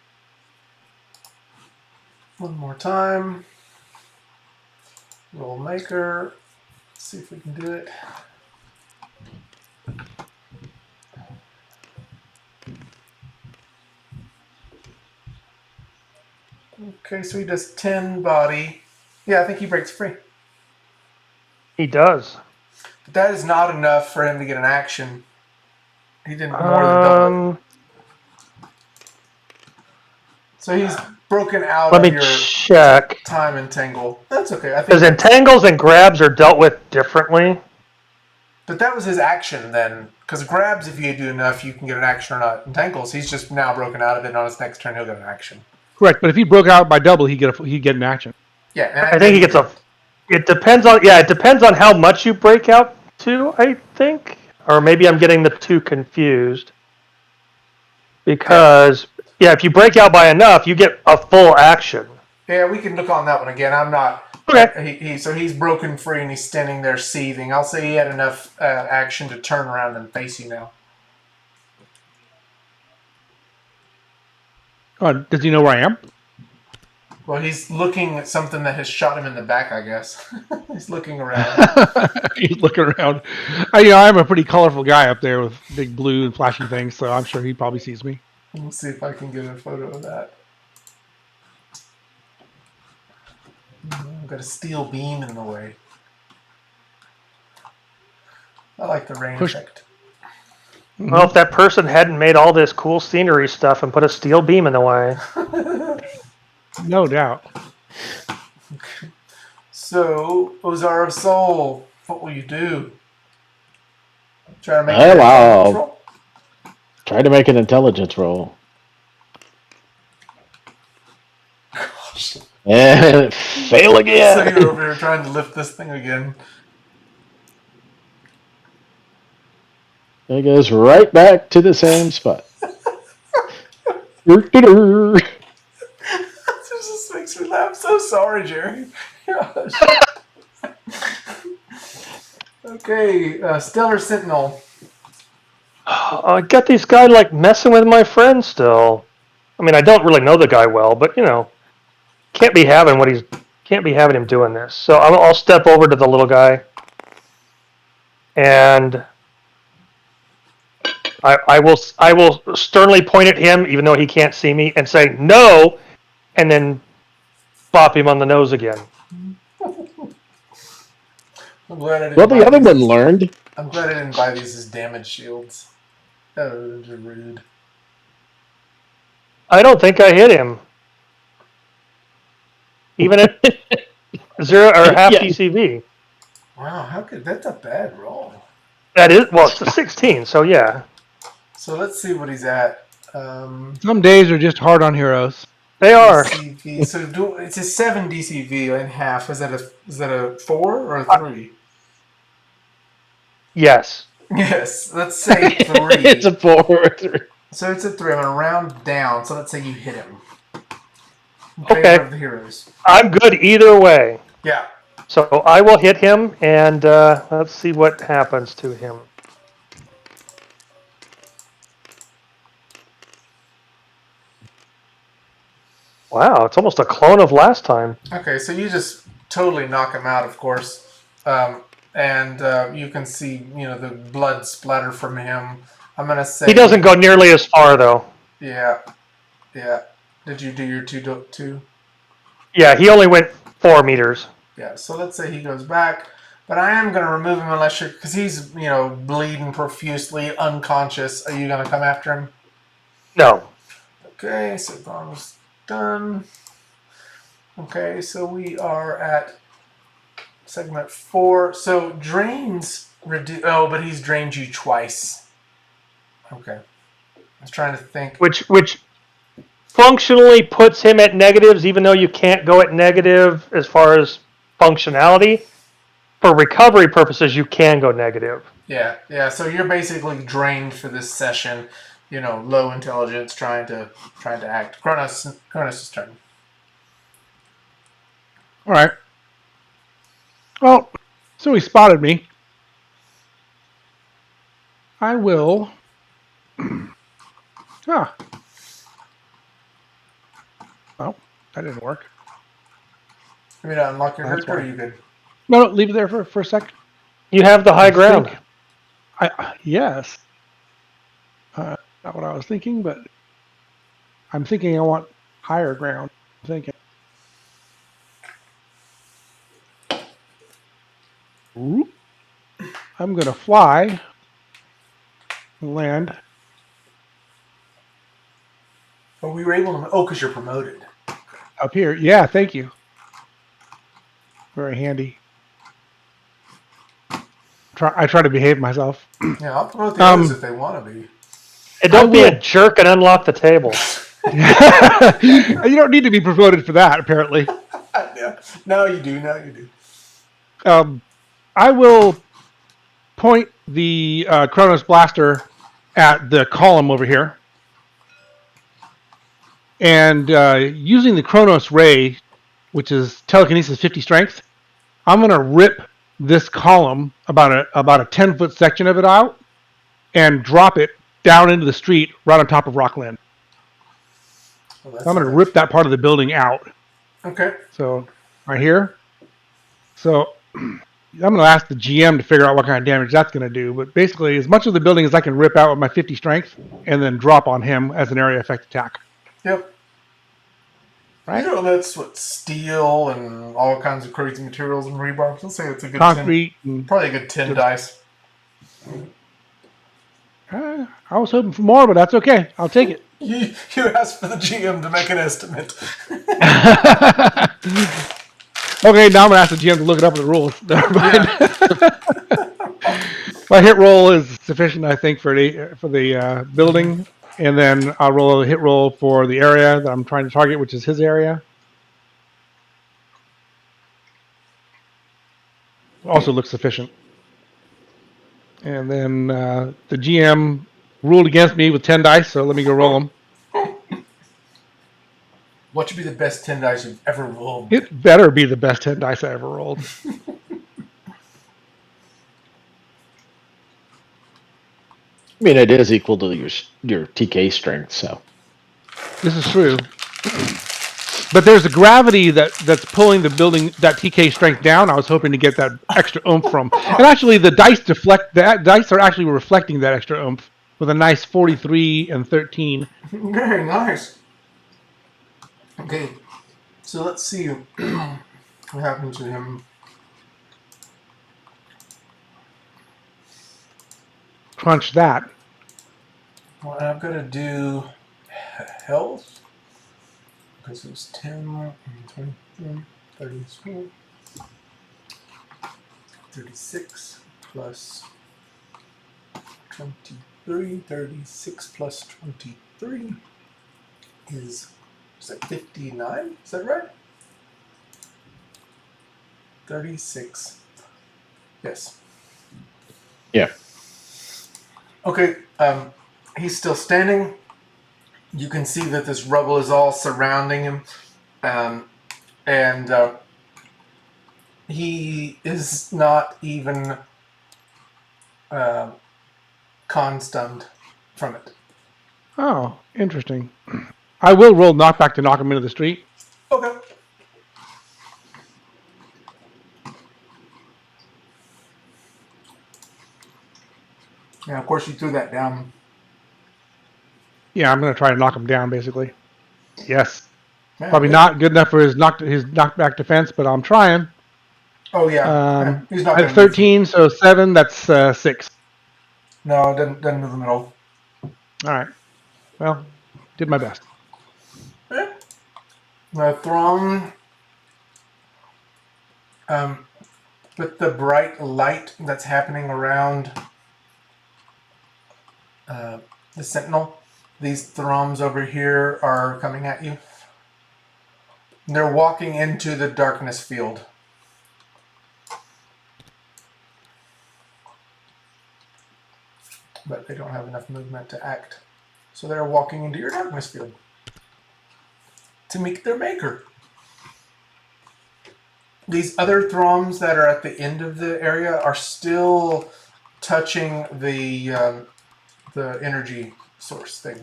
One more time. Roll maker. Let's see if we can do it. Okay, so he does 10 body. Yeah, I think he breaks free. He does. But that is not enough for him to get an action. He didn't more than double it. So he's broken out Let of me your check. time entangle. That's okay. I think Because entangles and grabs are dealt with differently. But that was his action then. Because grabs, if you do enough, you can get an action or not. Entangles, he's just now broken out of it, and on his next turn, he'll get an action. Correct, but if he broke out by double, he'd get an action. Yeah, and I think he gets a. It depends on it depends on how much you break out to. I think, or maybe I'm getting the two confused. Because if you break out by enough, you get a full action. Yeah, we can look on that one again. I'm not. Okay. So he's broken free and he's standing there seething. I'll say he had enough action to turn around and face you now. Does he know where I am? Well, he's looking at something that has shot him in the back, I guess. He's looking around. He's looking around. I'm a pretty colorful guy up there with big blue and flashing things, so I'm sure he probably sees me. Let's see if I can get a photo of that. I've got a steel beam in the way. I like the rain effect. Well, if that person hadn't made all this cool scenery stuff and put a steel beam in the way. No doubt. So, Ozar of Soul, what will you do? Try to make Well, an intelligence roll? Try to make an intelligence roll. Gosh. And fail again. So you're over here trying to lift this thing again. It goes right back to the same spot. This just makes me laugh. I'm so sorry, Jerry. Gosh. Okay, Stellar Sentinel. I got these guys messing with my friend still. I mean, I don't really know the guy well, but can't be having him doing this. So I'll step over to the little guy, and I will sternly point at him, even though he can't see me, and say no, and then bop him on the nose again. I'm glad I didn't Well, buy the other these one as, learned. I'm glad I didn't buy these as damage shields. Oh, they're rude. I don't think I hit him, even at 0 or half Yeah, DCV. Wow, how could that's a bad roll. That is it's a 16. So yeah, So let's see what he's at. Some days are just hard on heroes. they are. DCV. So it's a 7 DCV in half. Is that a 4 or a 3? Yes. Yes. Let's say 3. it's a 4. So it's a 3. I'm gonna round down. So let's say you hit him. In Okay. favor of the heroes. I'm good either way. Yeah. So I will hit him, and let's see what happens to him. Wow, it's almost a clone of last time. Okay, so you just totally knock him out, of course, and you can see the blood splatter from him. I'm gonna say He doesn't go nearly as far, though. Yeah, yeah. Did you do your two? Yeah, he only went 4 meters. Yeah. So let's say he goes back, but I am gonna remove him unless you're because he's bleeding profusely, unconscious. Are you gonna come after him? No. Okay, so Donald's done. Okay, so we are at segment 4. So drains reduce. Oh, but he's drained you twice. Okay. I was trying to think. Which functionally puts him at negatives, even though you can't go at negative as far as functionality. For recovery purposes, you can go negative. Yeah. So you're basically drained for this session. Low intelligence, trying to act. Kronos' turn. All right. Well, so he spotted me. I will. Ah. Oh, that didn't work. You mean to unlock your That's character? Or why. are you good? No, leave it there for a second. You have the high ground. Yes. Not what I was thinking, but I'm thinking I want higher ground. I'm thinking. Ooh. I'm gonna fly. Land. Oh, we were able to. Oh, because you're promoted. Up here. Yeah, thank you. Very handy. I try to behave myself. Yeah, I'll promote the others if they want to be. And don't be a jerk and unlock the table. You don't need to be promoted for that, apparently. Yeah. No, you do. I will point the Kronos Blaster at the column over here. And using the Kronos Ray, which is telekinesis 50 strength, I'm going to rip this column, about a 10-foot section of it out, and drop it down into the street right on top of Rockland. Well, I'm going to rip that part of the building out. Okay. So, right here. So, I'm going to ask the GM to figure out what kind of damage that's going to do. But basically, as much of the building as I can rip out with my 50 strength, and then drop on him as an area effect attack. Yep. Right? That's what steel and all kinds of crazy materials and rebar. I'll say it's a good Concrete. 10, probably a good 10 dice. I was hoping for more, but that's okay. I'll take it. You asked for the GM to make an estimate. Okay, now I'm gonna ask the GM to look it up in the rules. Never mind. My hit roll is sufficient, I think, for the building, and then I'll roll a hit roll for the area that I'm trying to target, which is his area. Also looks sufficient. And then the GM ruled against me with 10 dice, so let me go roll them. What should be the best 10 dice you've ever rolled? It better be the best 10 dice I ever rolled. I mean, it is equal to your TK strength, so. This is true. But there's a gravity that's pulling the building, that TK strength down. I was hoping to get that extra oomph from. And actually, the dice deflect. The dice are actually reflecting that extra oomph. with a nice 43 and 13. Very nice. Okay, so let's see what happened to him. Crunch that. Well, I've got to do health because it was 10, 23, 34, 36 plus 23. 36 plus 23 is that 59? Is that right? 36. Yes. Yeah. Okay, he's still standing. You can see that this rubble is all surrounding him. And he is not even con-stunned from it. Oh, interesting. I will roll knockback to knock him into the street. Okay. Yeah, of course you threw that down. Yeah, I'm going to try to knock him down, basically. Yes. Yeah, Probably good. not good enough for his knockback defense, but I'm trying. Oh yeah, he's not I have going to move. 13, so 7, that's 6. No, it doesn't move him at all. All right. Well, did my best. Yeah. Thrawn, with the bright light that's happening around the Sentinel, these Throms over here are coming at you. They're walking into the darkness field. But they don't have enough movement to act. So they're walking into your darkness field to meet their maker. These other Throms that are at the end of the area are still touching the energy source thing.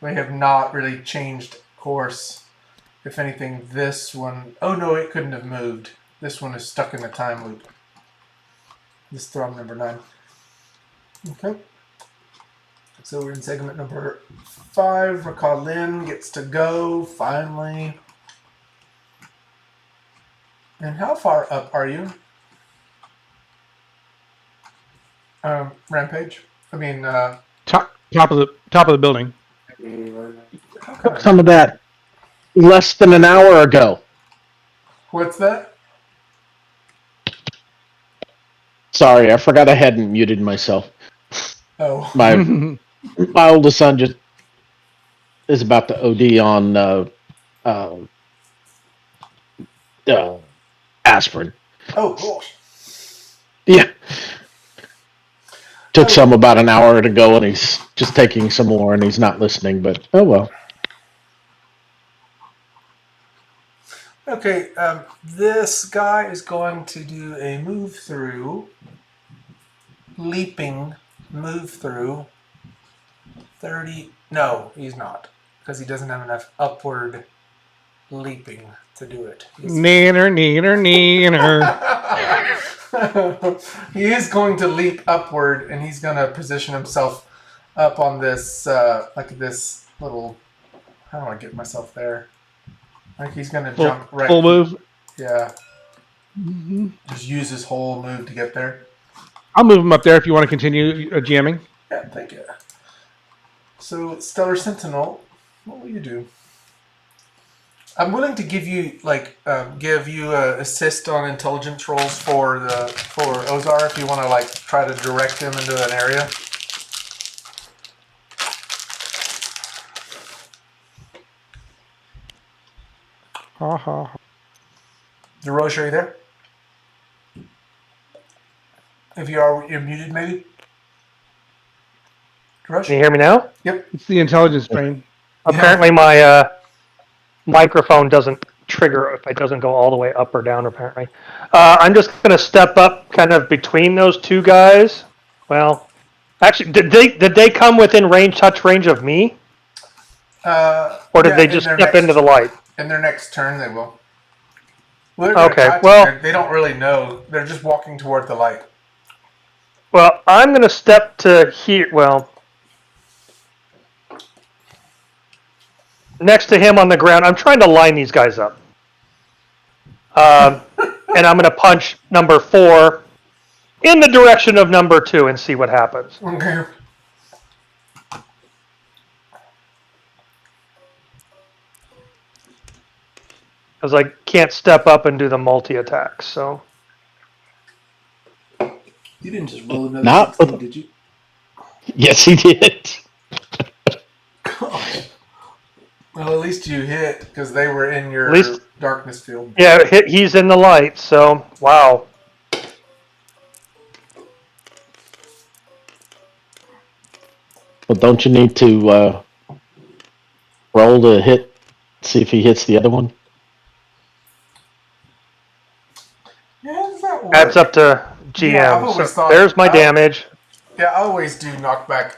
They have not really changed course. If anything, this one... Oh no, it couldn't have moved. This one is stuck in a time loop. This Throm number 9. Okay. So we're in segment number 5. Rakalin gets to go, finally. And how far up are you? Rampage? I mean, Top of the building. Some of that less than an hour ago. What's that? Sorry, I forgot I hadn't muted myself. Oh. My oldest son just is about to OD on aspirin. Oh, gosh. Yeah. Took some about an hour to go, and he's just taking some more, and he's not listening, but oh well. Okay, this guy is going to do a move through, leaping move through 30. No, he's not, because he doesn't have enough upward leaping to do it. Neener. He is going to leap upward, and he's going to position himself up on this, like this little. How do I get myself there? Like he's going to jump right. Full move. Yeah. Just use his whole move to get there. I'll move him up there if you want to continue GMing. Yeah, thank you. So, Stellar Sentinel, what will you do? I'm willing to give you a assist on intelligence rolls for Ozar if you want to try to direct him into an area. Ha ha. Deroche, are you there? If you are, you're muted, maybe. Deroche? Can you hear me now? Yep. It's the intelligence drain. Apparently my microphone doesn't trigger if it doesn't go all the way up or down, apparently. I'm just going to step up kind of between those two guys. Well, actually, did they come within touch range of me? Or did they just step into the light? In their next turn, they will. Well, Okay, well... They don't really know. They're just walking toward the light. Well, I'm going to step to here. Well, next to him on the ground. I'm trying to line these guys up. And I'm going to punch number 4 in the direction of number 2 and see what happens. Okay. Because I can't step up and do the multi-attack. So You didn't just roll another Not 16, with- did you? Yes, he did. Gosh. Well, at least you hit because they were in your At least- darkness field. yeah, he's in the light. So wow. Well, don't you need to roll to hit? See if he hits the other one. Yeah, how does that work? Adds up to GM. Yeah, I've always So thought- there's my damage. Yeah, I always do knockback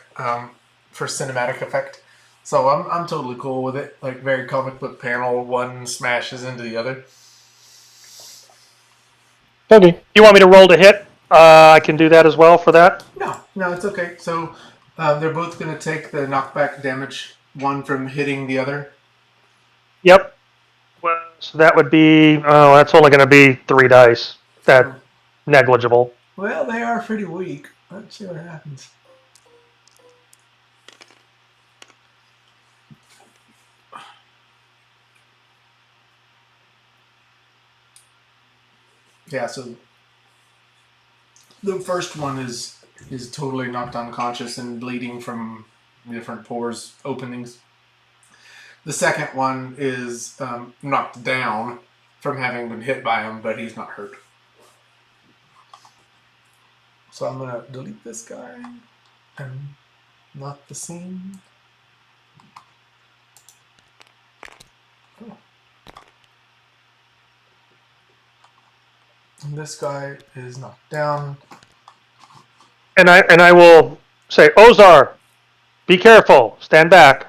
for cinematic effect. So I'm totally cool with it. Like very comic book panel, one smashes into the other. Okay. You want me to roll to hit? I can do that as well for that. No, it's okay. So they're both going to take the knockback damage, one from hitting the other. Yep. Well, so that would be. Oh, that's only going to be 3 dice. That negligible. Well, they are pretty weak. Let's see what happens. Yeah, so the first one is totally knocked unconscious and bleeding from different pores openings. The second one is knocked down from having been hit by him, but he's not hurt. So I'm gonna delete this guy and lock the scene. Oh. And this guy is knocked down. And I will say, Ozar, be careful. Stand back.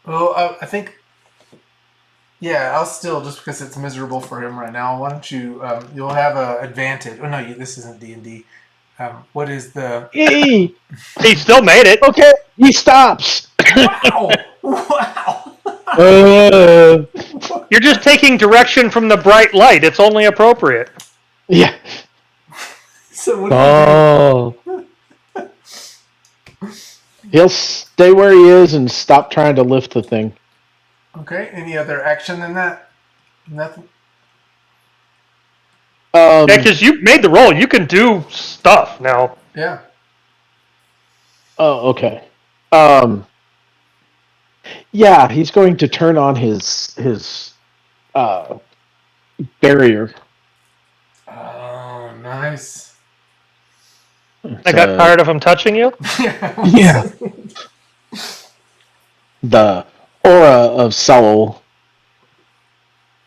Well, I think, yeah, I'll still, just because it's miserable for him right now, why don't you, you'll have an advantage. Oh, no, this isn't D&D. What is the... Hey, He still made it. okay, he stops. Wow! Wow! You're just taking direction from the bright light. It's only appropriate. Yeah. So what do you Oh. He'll stay where he is and stop trying to lift the thing. do? Okay, any other action than that? Nothing? Yeah, because you made the roll. You can do stuff now. Yeah. Oh, okay. Yeah, he's going to turn on his barrier. Oh, nice. I got tired of him touching you. Yeah. The aura of Soul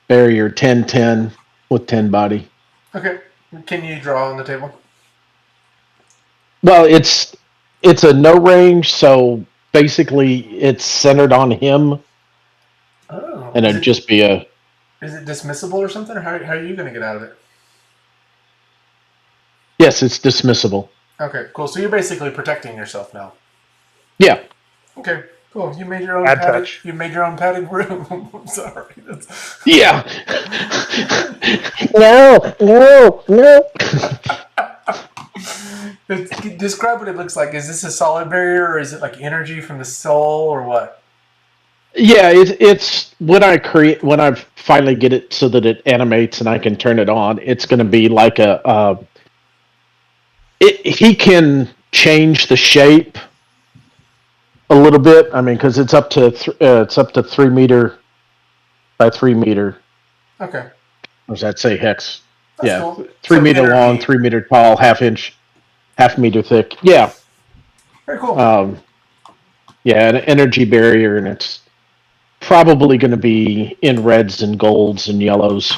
barrier 10-10 with 10 body. Okay, can you draw on the table? Well, it's a no range, so basically it's centered on him, Oh. and it'd just be a. Is it dismissible or something, or how are you going to get out of it? Yes, it's dismissible. Okay, cool. So you're basically protecting yourself now. Yeah. Okay, cool. You made your own Bad padded, touch. You made your own padded room. I'm sorry. That's... Yeah. No. Describe what it looks like. Is this a solid barrier, or is it like energy from the soul, or what? Yeah, it's when I finally get it so that it animates and I can turn it on. It's going to be like he can change the shape a little bit. I mean, because it's up to 3 meter by 3 meter. Okay, Or does that say hex? that's Yeah, cool. 3 So meter long, energy. 3 meter tall, half meter thick. Yeah. Very cool. Yeah, an energy barrier, and it's probably going to be in reds and golds and yellows.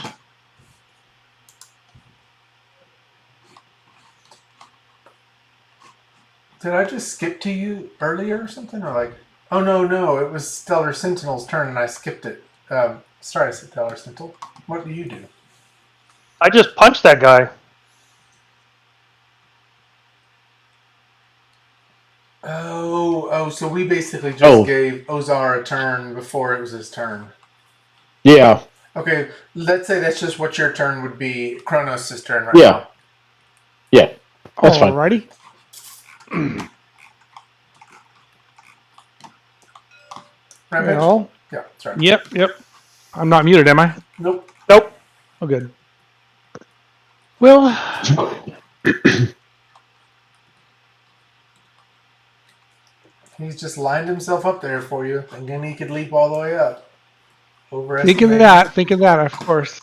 Did I just skip to you earlier or something, or like? Oh no, it was Stellar Sentinel's turn and I skipped it. Sorry, Stellar Sentinel. What do you do? I just punched that guy. Oh, so we basically just Oh. gave Ozar a turn before it was his turn. Yeah. Okay, let's say that's just what your turn would be. Kronos' turn right Yeah. now. Yeah. That's fine. Alrighty. Rampage? Well, Yeah, that's right. yep. I'm not muted, am I? Nope. Nope. Oh, good. Well, He's just lined himself up there for you, thinking he could leap all the way up. thinking Overestimating. that, of course.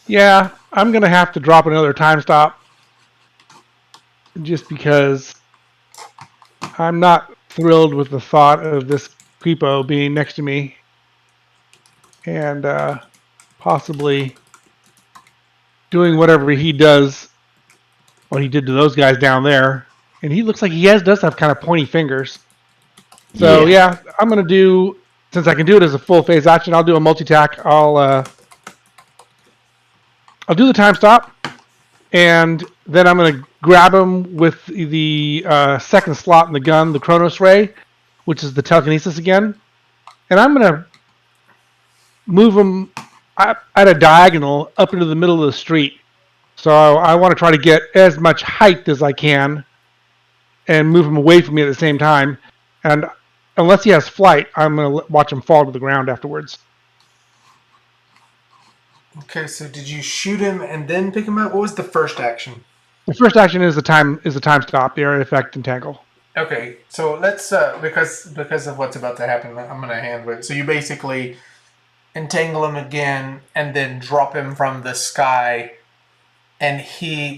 Yeah, I'm gonna have to drop another time stop, just because I'm not thrilled with the thought of this creepo being next to me and possibly doing whatever he does, what he did to those guys down there. And he looks like he does have kind of pointy fingers. So yeah, I'm gonna do, since I can do it as a full phase action, I'll do a multi-tack. I'll do the time stop, and then I'm gonna grab him with the second slot in the gun, the Chronos Ray, which is the telekinesis again, and I'm gonna move him at a diagonal up into the middle of the street. So I want to try to get as much height as I can and move him away from me at the same time. And unless he has flight, I'm going to watch him fall to the ground afterwards. Okay, so did you shoot him and then pick him up? What was the first action? The first action is the time stop, the area effect, and tangle. Okay, so let's because of what's about to happen, I'm gonna hand it. So you basically entangle him again and then drop him from the sky, and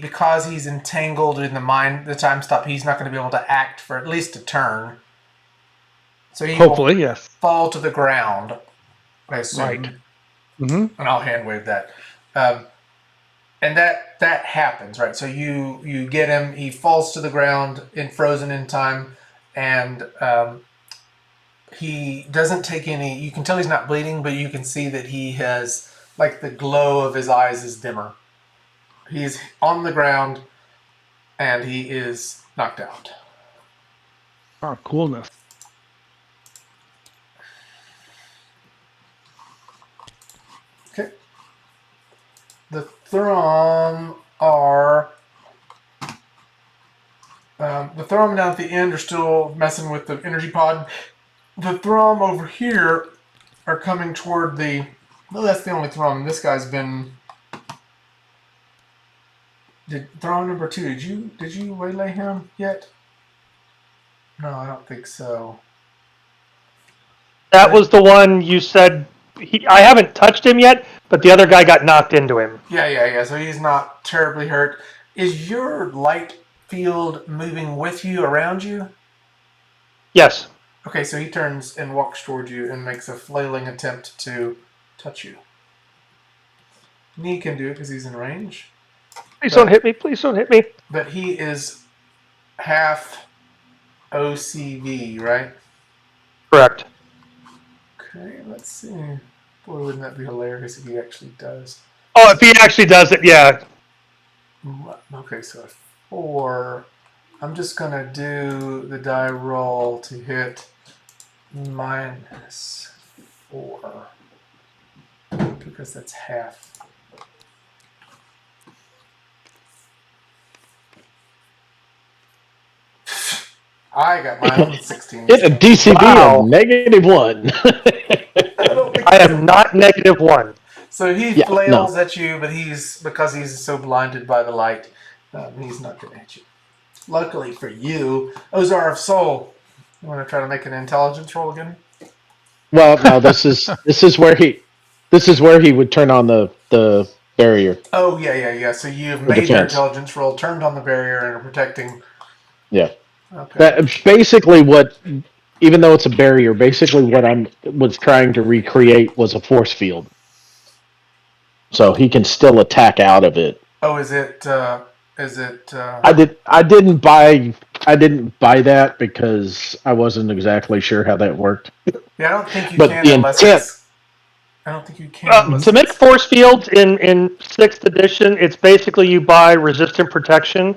because he's entangled in the time stop, he's not going to be able to act for at least a turn. So he Hopefully, will yes. fall to the ground, I assume. Right. Mm-hmm. And I'll hand wave that. And that happens, right? So you get him, he falls to the ground frozen in time, and he doesn't take any. You can tell he's not bleeding, but you can see that he has, like, the glow of his eyes is dimmer. He's on the ground, and he is knocked out. Oh, coolness. Okay. The Thrum are. The Thrum down at the end are still messing with the energy pod. The Thrum over here are coming toward the. No, that's the only Thrum. This guy's been. Thrum number 2? Did you waylay him yet? No, I don't think so. That was the one you said. I haven't touched him yet, but the other guy got knocked into him. Yeah. So he's not terribly hurt. Is your light field moving with you, around you? Yes. Okay, so he turns and walks toward you and makes a flailing attempt to touch you. And he can do it because he's in range. Please don't hit me. Please don't hit me. But he is half OCV, right? Correct. Okay, let's see. Boy, wouldn't that be hilarious if he actually does. Oh, if he actually does it, yeah. Okay, so a 4. I'm just going to do the die roll to hit -4. Because that's half. I got my own 16. Hit a DCB Wow. of -1. I am not -1. So he flails at you, but because he's so blinded by the light, he's not going to hit you. Luckily for you, Ozar of Soul. You want to try to make an intelligence roll again? Well, no. This is where he would turn on the barrier. Oh yeah. So you've For made your defense. intelligence roll, turned on the barrier, and are protecting. Yeah. Okay. That basically what, even though it's a barrier, basically what I was trying to recreate was a force field, so he can still attack out of it. Oh, is it? I didn't buy that because I wasn't exactly sure how that worked. Yeah, I don't think you But can the unless intent, it's. I don't think you can unless To make it's... force fields in 6th edition, it's basically you buy resistant protection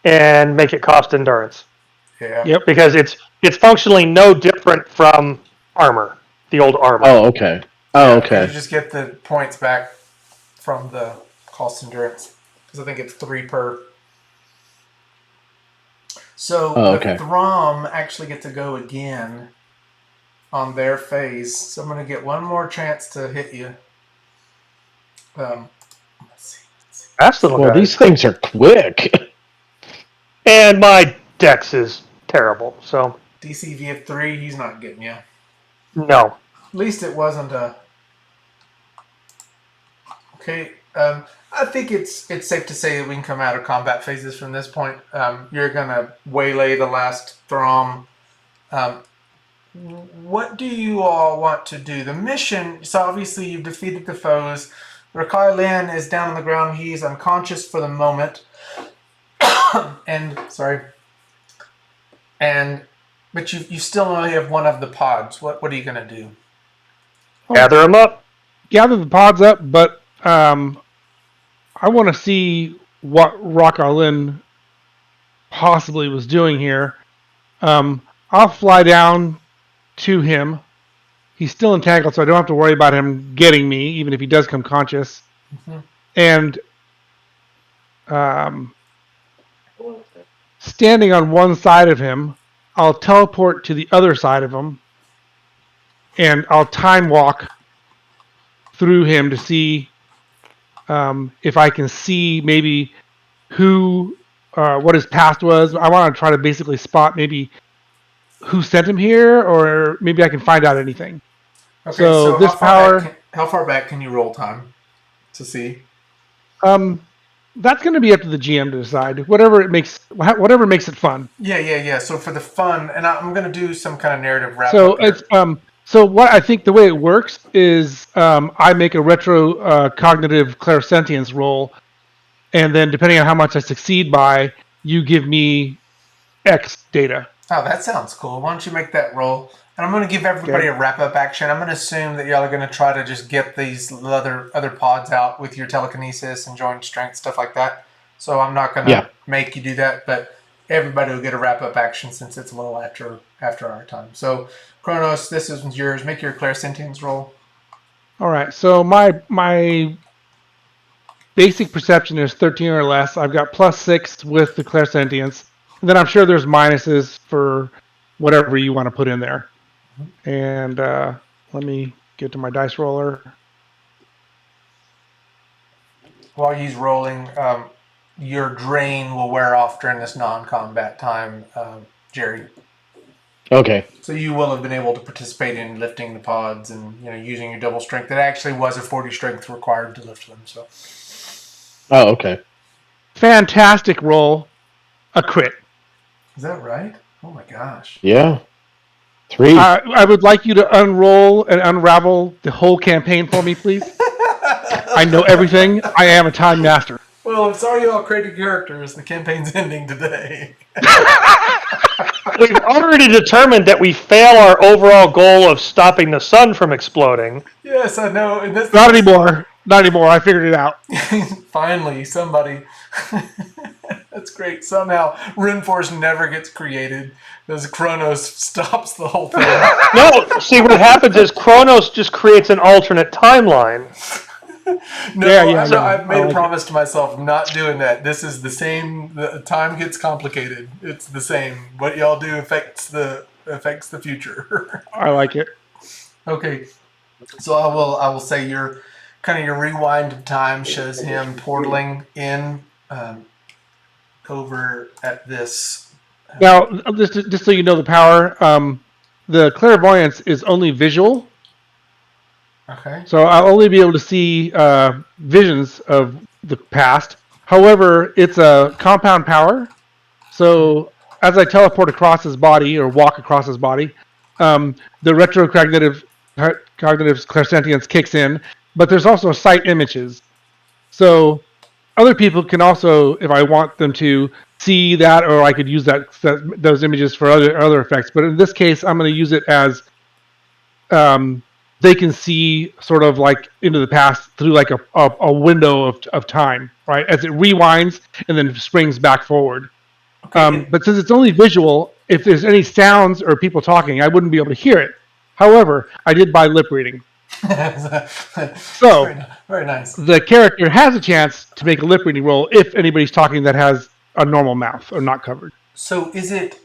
and make it cost endurance. Yeah. Yep. Because it's functionally no different from armor, the old armor. Oh, okay. Oh, Yeah, because you okay. just get the points back from the cost endurance. Because I think it's 3 per. So Oh, the okay. Throm actually get to go again on their phase. So I'm going to get one more chance to hit you. Let's see. Fast little Well, guys. these things are quick. And my dex is terrible, so DCV of 3, he's not getting you. no. At least it wasn't a... Okay, I think it's safe to say that we can come out of combat phases from this point. You're going to waylay the last Throm. What do you all want to do? The mission, so obviously you've defeated the foes. Rakai Lin is down on the ground. He's unconscious for the moment. But you still only have one of the pods. What are you going to do? Gather them up. Gather the pods up, but I want to see what Rock Arlin possibly was doing here. I'll fly down to him. He's still entangled, so I don't have to worry about him getting me, even if he does come conscious. Mm-hmm. And standing on one side of him, I'll teleport to the other side of him, and I'll time walk through him to see if I can see maybe what his past was. I want to try to basically spot maybe who sent him here, or maybe I can find out anything. Okay, So this how far back can you roll time to see? That's going to be up to the GM to decide. Whatever makes it fun. Yeah. So for the fun, and I'm going to do some kind of narrative wrap So up here. it's so what I think the way it works is I make a retro cognitive clairsentience roll, and then depending on how much I succeed by, you give me X data. Oh, that sounds cool. Why don't you make that roll? And I'm going to give everybody a wrap-up action. I'm going to assume that y'all are going to try to just get these other pods out with your telekinesis and joint strength, stuff like that. So I'm not going to make you do that, but everybody will get a wrap-up action since it's a little after our time. So, Kronos, this is yours. Make your clairsentience roll. All right. So my basic perception is 13 or less. I've got +6 with the clairsentience. And then I'm sure there's minuses for whatever you want to put in there. And let me get to my dice roller. While he's rolling, your drain will wear off during this non-combat time, Jerry. Okay. So you will have been able to participate in lifting the pods and using your double strength. It actually was a 40 strength required to lift them. So. Oh, okay. Fantastic roll. A crit. Is that right? Oh my gosh. Yeah. 3. I would like you to unroll and unravel the whole campaign for me, please. I know everything. I am a time master. Well, I'm sorry you all created characters. The campaign's ending today. We've already determined that we fail our overall goal of stopping the sun from exploding. Yes, I know. And this Not anymore. Not anymore. I figured it out. Finally, somebody. That's great. Somehow, Runeforce never gets created. Because Kronos stops the whole thing. No, see what happens is Kronos just creates an alternate timeline. I've made a promise to myself not doing that. This is the same. The time gets complicated. It's the same. What y'all do affects the future. I like it. Okay, so I will say your rewind of time shows him portaling in over at this. Now, just so you know the power, the clairvoyance is only visual. Okay. So I'll only be able to see visions of the past. However, it's a compound power. So as I teleport across his body or walk across his body, the retrocognitive clairsentience kicks in. But there's also sight images. So other people can also, if I want them to, see that, or I could use those images for other effects. But in this case, I'm going to use it as they can see sort of like into the past through like a window of time, right? As it rewinds and then springs back forward. Okay. But since it's only visual, if there's any sounds or people talking, I wouldn't be able to hear it. However, I did buy lip reading. So very, very nice. the character has a chance to make a lip reading roll if anybody's talking that has a normal mouth or not covered. So is it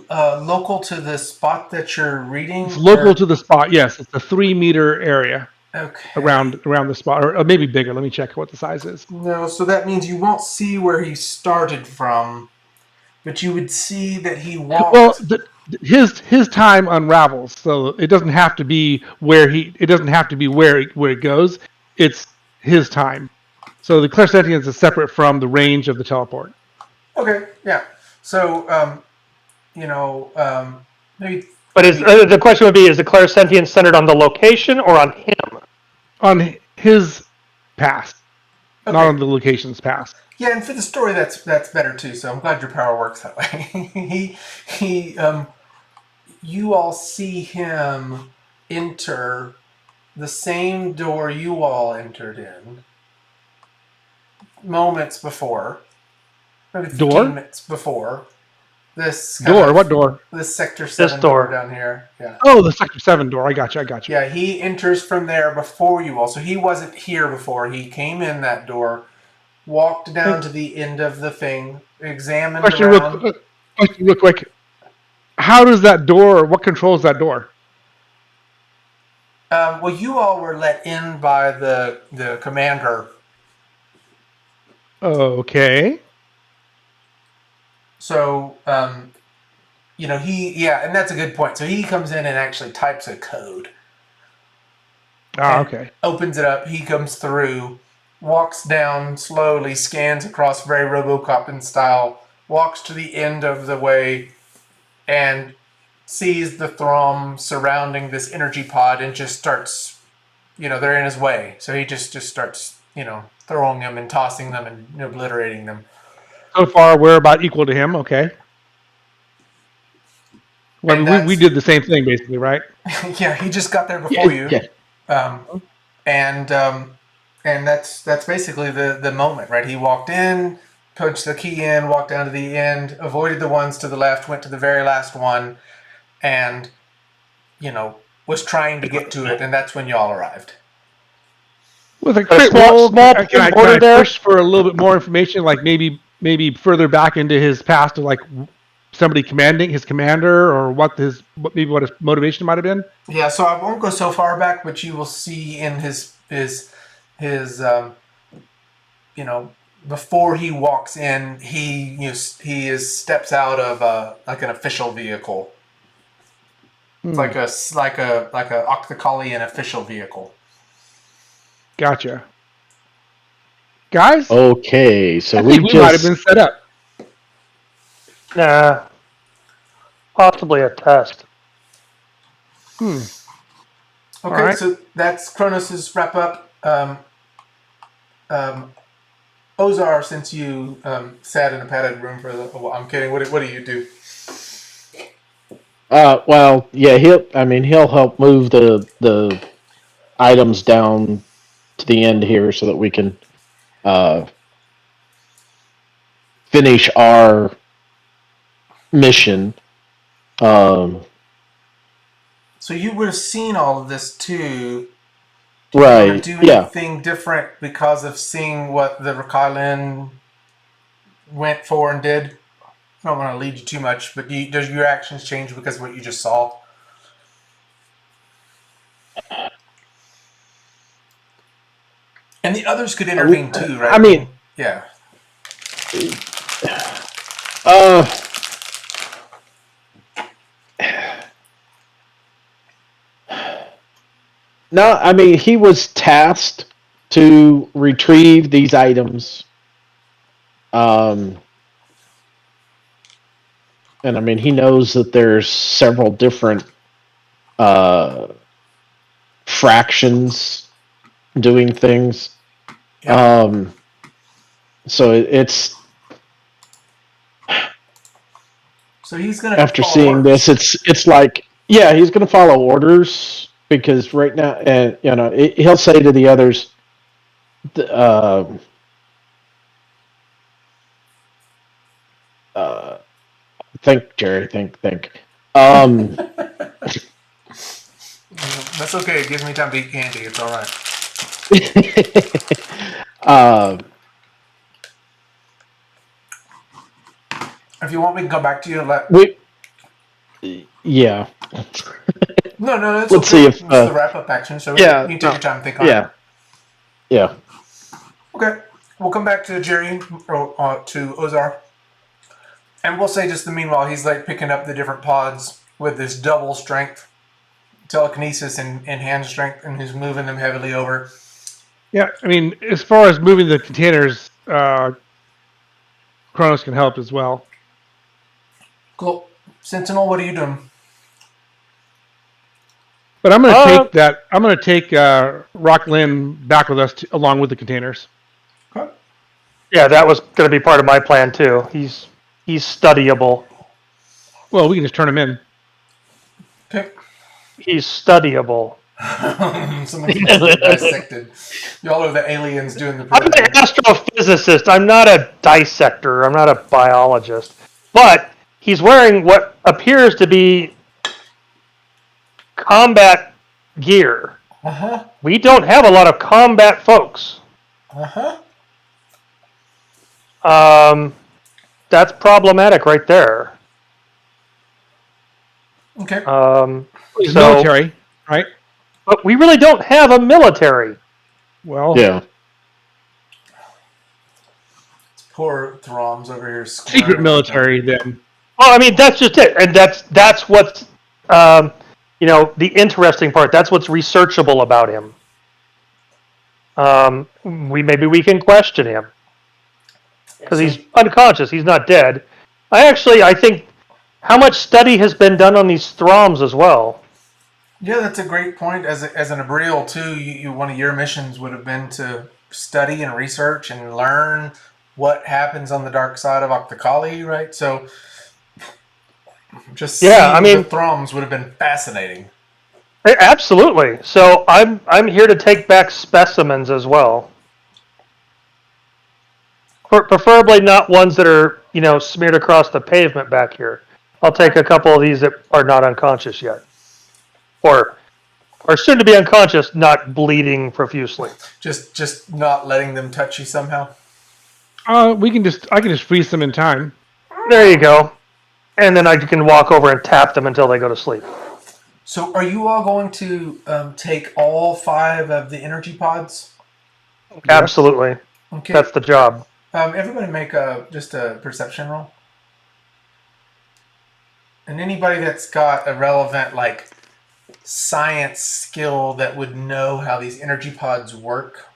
local to the spot that you're reading? It's local to the spot. Yes, it's a 3-meter area Okay. around the spot, or maybe bigger. Let me check what the size is. No, so that means you won't see where he started from, but you would see that he walked. Well, his time unravels, so it doesn't have to be where it doesn't have to be where it goes. It's his time. So the clairsentience is separate from the range of the teleport. Okay, yeah. So maybe. But the question would be: is the clairsentience centered on the location or on him? On his past, Okay. not on the location's past. Yeah, and for the story, that's better too. So I'm glad your power works that way. You all see him enter the same door you all entered in moments before, maybe 15 Door? minutes before. This Door? What door? This Sector 7 door. down here. Yeah. Oh, the Sector 7 door. I got you. Yeah, he enters from there before you all. So he wasn't here before. He came in that door, walked down to the end of the thing, examined around. Question real quick. How does that door, what controls that door? Well, you all were let in by the commander. Okay. So, and that's a good point. So he comes in and actually types a code. Okay. Opens it up. He comes through, walks down slowly, scans across very Robocop in style, walks to the end of the way, and sees the Throm surrounding this energy pod and just starts, they're in his way. So he just starts, throwing them and tossing them and obliterating them. So far, we're about equal to him. Okay. Well, we did the same thing, basically, right? Yeah, he just got there before you. Yeah. And that's basically the moment, right? He walked in, punched the key in, walked down to the end, avoided the ones to the left, went to the very last one, and was trying to get to it, and that's when y'all arrived. With a crit small can I there? push for a little bit more information, like maybe further back into his past, to like somebody commanding his commander, or what his motivation might have been? Yeah, so I won't go so far back, but you will see in his before he walks in, he steps out of like an official vehicle. It's like a Oqthcali an official vehicle. Gotcha. Guys? Okay, so I think we might have been set up. Nah. Possibly a test. Okay, right. So that's Kronos' wrap up. Ozar, since you sat in a padded room for I'm kidding. What do you do? Well, yeah, he'll help move the items down to the end here so that we can finish our mission. So you would have seen all of this too. Do you Right. want to do anything different because of seeing what the Rakailin went for and did? I don't want to lead you too much, but does your actions change because of what you just saw? And the others could intervene too, right? I mean, yeah. No, I mean, he was tasked to retrieve these items. And I mean, he knows that there's several different fractions doing things. Yeah. So it's So he's gonna after follow seeing orders. this, it's like, yeah, he's gonna follow orders. because right now, he'll say to the others, uh, think, Jerry, think. Um, That's okay. It gives me time to eat candy. It's all right. uh, If you want, we can come back to you and let. we, yeah. No, it's Let's okay. see if, This is the wrap up action, so yeah, you can take no, your time and think on yeah, yeah. it. Okay, we'll come back to Jerry or to Ozar, and we'll say just the meanwhile he's like picking up the different pods with this double strength, telekinesis and hand strength, and he's moving them heavily over. Yeah, I mean, as far as moving the containers, Kronos can help as well. Cool. Sentinel, what are you doing? But I'm going to take I'm going to take Rock Lynn back with us along with the containers. Okay. Yeah, that was going to be part of my plan too. He's studyable. Well, we can just turn him in. Okay. He's studyable. Someone keeps getting dissected. Y'all are the aliens doing the I'm an production. astrophysicist. I'm not a dissector. I'm not a biologist. But he's wearing what appears to be combat gear. Uh-huh. We don't have a lot of combat folks. Uh-huh. That's problematic right there. Okay. He's So, military, right? but we really don't have a military. Well, Yeah. Poor Throms over here. secret squirming. military then. Well, I mean, that's just it, and that's what's the interesting part. That's what's researchable about him. Maybe we can question him because he's unconscious. He's not dead. I think how much study has been done on these Throms as well. Yeah, that's a great point. As an Abriel too, one of your missions would have been to study and research and learn what happens on the dark side of Oqthcali, right? So, just seeing the Throms would have been fascinating. Absolutely. So I'm here to take back specimens as well. Preferably not ones that are smeared across the pavement back here. I'll take a couple of these that are not unconscious yet, or are soon to be unconscious, not bleeding profusely. Just not letting them touch you somehow. I can just freeze them in time. There you go. And then I can walk over and tap them until they go to sleep. So, are you all going to take all 5 of the energy pods? Yes. Absolutely. Okay. That's the job. Everybody make just a perception roll. And anybody that's got a relevant science skill that would know how these energy pods work.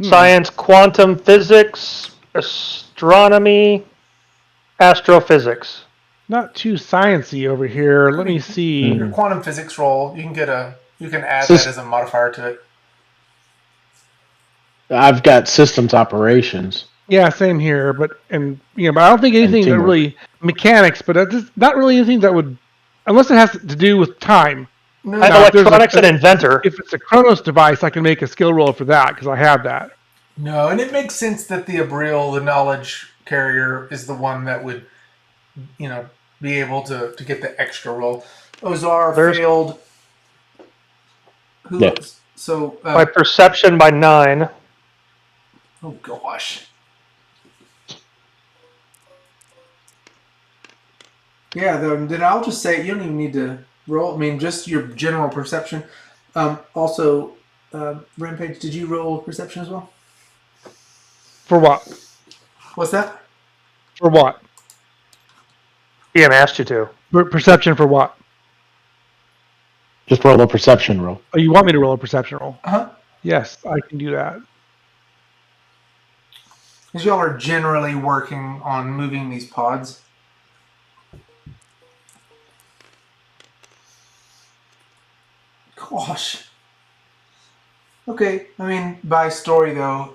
Science, quantum physics, astronomy, astrophysics. Not too sciencey over here. Let me see. Your quantum physics roll, you can add that as a modifier to it. I've got systems operations. Yeah, same here. But I don't think anything that really mechanics. But that's not really anything that would, unless it has to do with time. No. I have electronics and inventor. If it's a Kronos device, I can make a skill roll for that because I have that. No, and it makes sense that the Abriel, the knowledge carrier, is the one that would, be able to get the extra roll. Ozar failed. Who else? So my perception by 9. Oh gosh. Yeah, then I'll just say you don't even need to roll. I mean, just your general perception. Also, Rampage, did you roll perception as well? For what? What's that? For what? Ian asked you to. Perception for what? Just roll a perception roll. Oh, you want me to roll a perception roll? Uh-huh. Yes, I can do that. Because y'all are generally working on moving these pods. Gosh. Okay, I mean, by story though,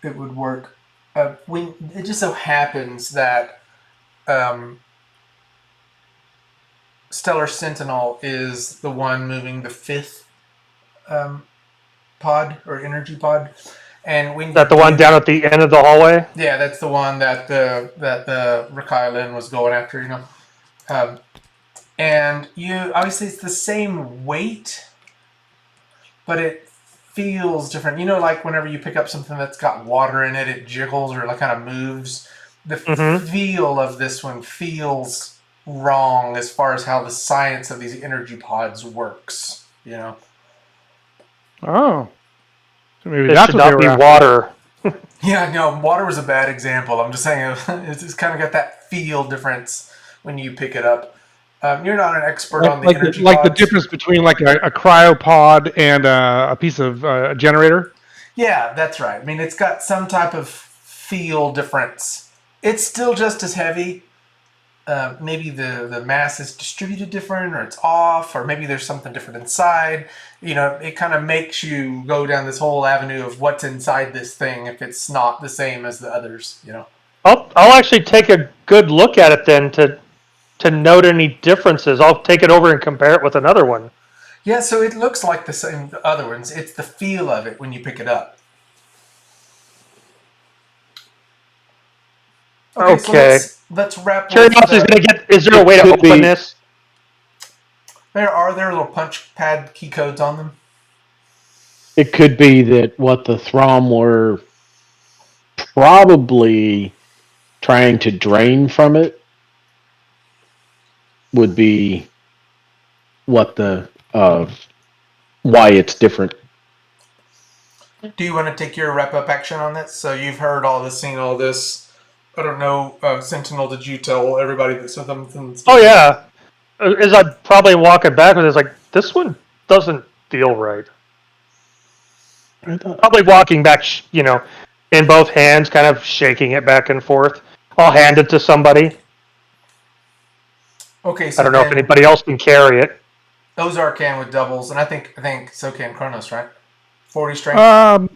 it would work. It just so happens that Stellar Sentinel is the one moving the fifth pod or energy pod, and when Is you that the one do, down at the end of the hallway? yeah, that's the one that the Rakylin was going after. Um, and you obviously it's the same weight, but it feels different. Like whenever you pick up something that's got water in it, it jiggles or like kind of moves. The Mm-hmm. feel of this one feels wrong as far as how the science of these energy pods works. Oh, so maybe It that's should what they not were be after. water. Yeah, no, water was a bad example. I'm just saying it's kind of got that feel difference when you pick it up. You're not an expert Like on the like the, energy like the pods. difference between like a cryopod and a piece of generator. Yeah, that's right. I mean, it's got some type of feel difference. It's still just as heavy. Maybe the mass is distributed different, or it's off, or maybe there's something different inside. It kind of makes you go down this whole avenue of what's inside this thing if it's not the same as the others. I'll actually take a good look at it then to note any differences. I'll take it over and compare it with another one. Yeah, so it looks like the same other ones. It's the feel of it when you pick it up. Okay, so Okay. let's wrap with Curiosity's gonna get. Is there a It way to could open be. this? there little punch pad key codes on them. It could be that what the Throm were probably trying to drain from it would be what the why it's different. Do you want to take your wrap up action on this? So you've heard all this, seen all this. I don't know, Sentinel. Did you tell everybody that something's Oh different? yeah. As I'm probably walking backwards, it's like this one doesn't feel right. I thought, Probably walking back, in both hands, kind of shaking it back and forth. I'll hand it to somebody. Okay, I so don't know if then anybody else can carry it. Ozark can with doubles, and I think so can Kronos, right? 40 strength. Um,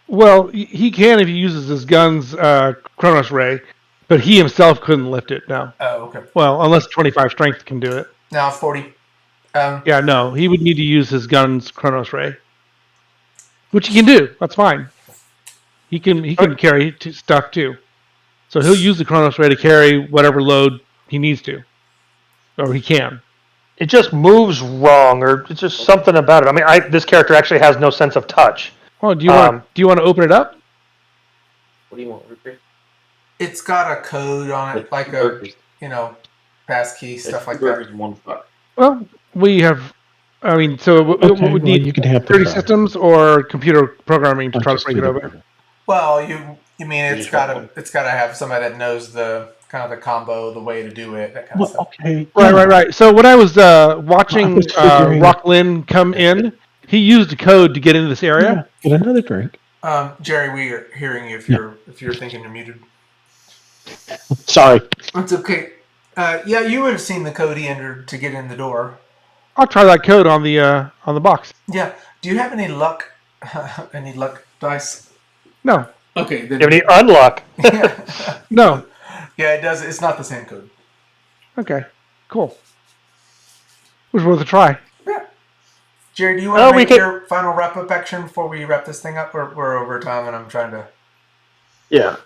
well, he can if he uses his gun's Kronos ray, but he himself couldn't lift it. No. Oh, okay. Well, unless 25 strength can do it. Now 40. Yeah, no, he would need to use his gun's Kronos ray, which he can do. That's fine. He can carry stuff too. So he'll use the Kronos ray to carry whatever load he needs to, or he can. It just moves wrong, or it's just something about it. I mean, this character actually has no sense of touch. Well, do you want to open it up? What do you want, Rupert? It's got a code on it, like a burgers. passkey There's stuff two like burgers that. and one fuck. Well, we have. I mean, so what okay, would well, need you can have the 30 fry. systems or computer programming to I'll try to just break do it the open? burger. Well, you mean You it's just want gotta one. it's gotta have somebody that knows the kind of the combo, the way to do it, that kind of Well, stuff. okay. Right, yeah. right. So when I was I watching was figuring, Rock Lynn come in, he used a code to get into this area. yeah, get another drink. Jerry, we are hearing you if Yeah. you're thinking you're muted. Sorry. It's okay. Yeah, you would have seen the code he entered to get in the door. I'll try that code on the box. Yeah. Do you have any luck? Any luck dice? No, Okay, then. Do you have any unluck? Yeah. no. Yeah, it does. It's not the same code. Okay, cool. It was worth a try. Yeah. Jerry, do you want to we make could- your final wrap up action before we wrap this thing up? We're over time, and I'm trying to. Yeah.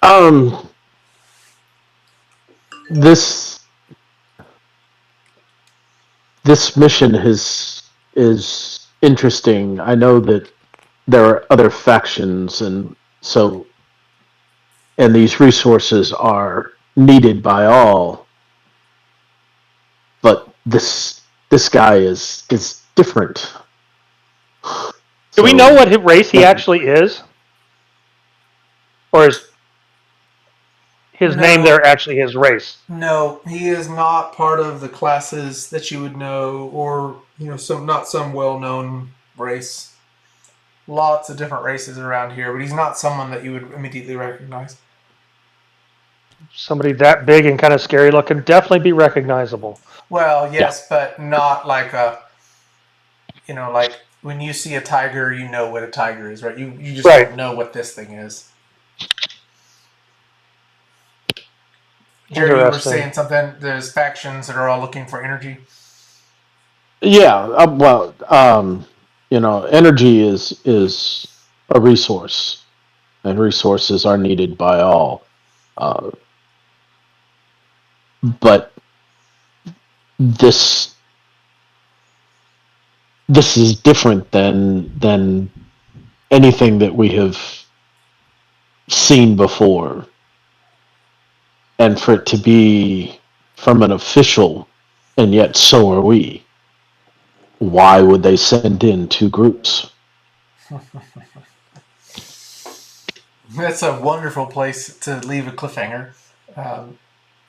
This mission is interesting. I know that there are other factions, and these resources are needed by all. But this guy is different. Do we know what race he actually is? Or is his name there actually his race? No, he is not part of the classes that you would know, or not some well-known race. Lots of different races around here, but he's not someone that you would immediately recognize. Somebody that big and kind of scary looking, definitely be recognizable. Well, yes, but not like like when you see a tiger, you know what a tiger is, right? You just Right. don't know what this thing is. Jerry, you were Interesting. saying something. There's factions that are all looking for energy. Yeah, well, energy is a resource, and resources are needed by all. Uh, but this this is different than anything that we have seen before, and for it to be from an official, and yet so are we. Why would they send in two groups? That's a wonderful place to leave a cliffhanger. Um,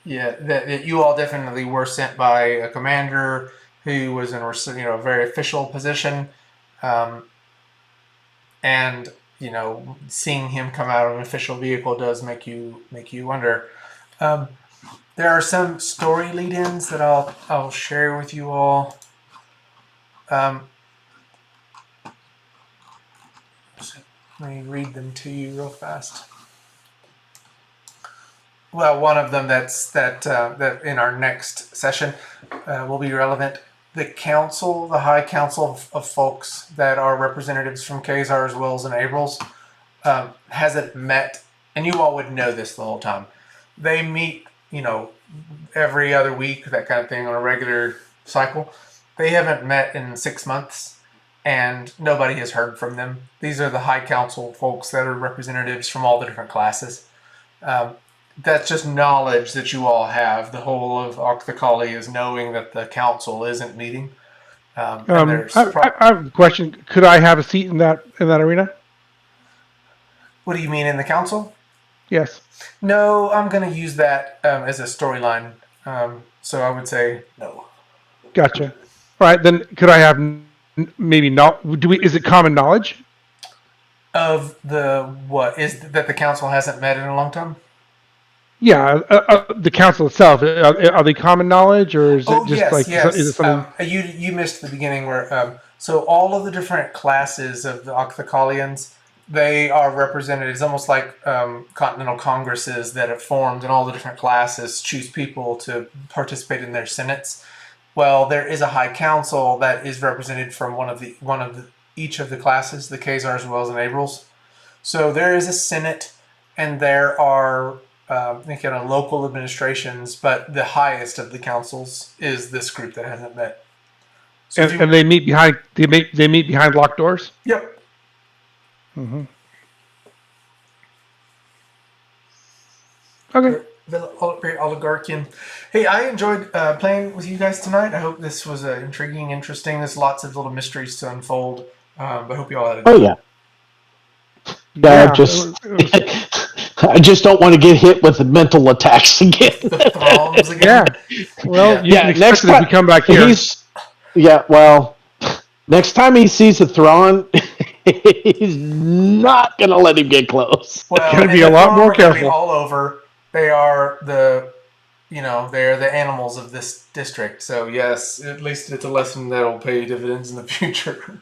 yeah, that you all definitely were sent by a commander who was in a very official position, um, and seeing him come out of an official vehicle does make you wonder. Um, there are some story lead-ins that I'll share with you all. Um, so let me read them to you real fast. Well, one of them that in our next session will be relevant. The council, the high council of folks that are representatives from Khazar as well as enablers, hasn't met, and you all would know this the whole time. They meet, every other week, that kind of thing, on a regular cycle. They haven't met in 6 months, and nobody has heard from them. These are the high council folks that are representatives from all the different classes. Um, that's just knowledge that you all have. The whole of Oqthcali is knowing that the council isn't meeting. And there's I have a question. Could I have a seat in that arena? what do you mean in the council? Yes. No, I'm going to use that as a storyline. So I would say no. Gotcha. All right, then could I have maybe not? Is it common knowledge? Of the what is that the council hasn't met in a long time? Yeah, the council itself. Are they common knowledge, or is it Oh just yes, like is it yes. something? You missed the beginning where so all of the different classes of the Oqthcalians, they are represented. It's almost like continental congresses that have formed, and all the different classes choose people to participate in their senates. Well, there is a high council that is represented from each of the classes, the Khazar as well as enablers. So there is a senate, and there are kind of local administrations, but the highest of the councils is this group that hasn't met. So And they meet behind they meet behind locked doors. yep. Mm-hmm. Okay. Very oligarchian. Hey, I enjoyed playing with you guys tonight. I hope this was intriguing, interesting. There's lots of little mysteries to unfold. But I hope you all had a good Oh time. yeah, Yeah. I just don't want to get hit with the mental attacks again. The Throms again. Yeah. Well, you Yeah, can expect next it if time we come back here. well, next time he sees a Thrawn, he's not gonna let him get close. Well, Gonna and be the a lot Throm more are going to be careful. all over. They are they're the animals of this district. So yes, at least it's a lesson that'll pay dividends in the future.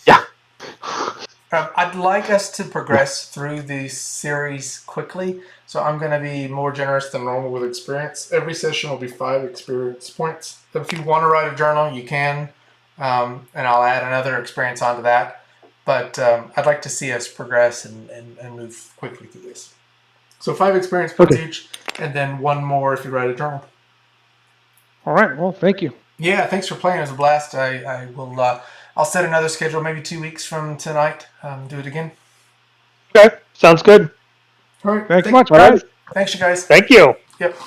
Yeah. I'd like us to progress through the series quickly, so I'm going to be more generous than normal with experience. Every session will be 5 experience points. If you want to write a journal, you can, and I'll add another experience onto that. But I'd like to see us progress and move quickly through this. So 5 experience points each, and then 1 more if you write a journal. All right. Well, thank you. Yeah, thanks for playing. It was a blast. I will. I'll set another schedule, maybe 2 weeks from tonight. Do it again. Okay, sounds good. All right. Thanks much, All right. guys. Thanks, you guys. Thank you. Yep.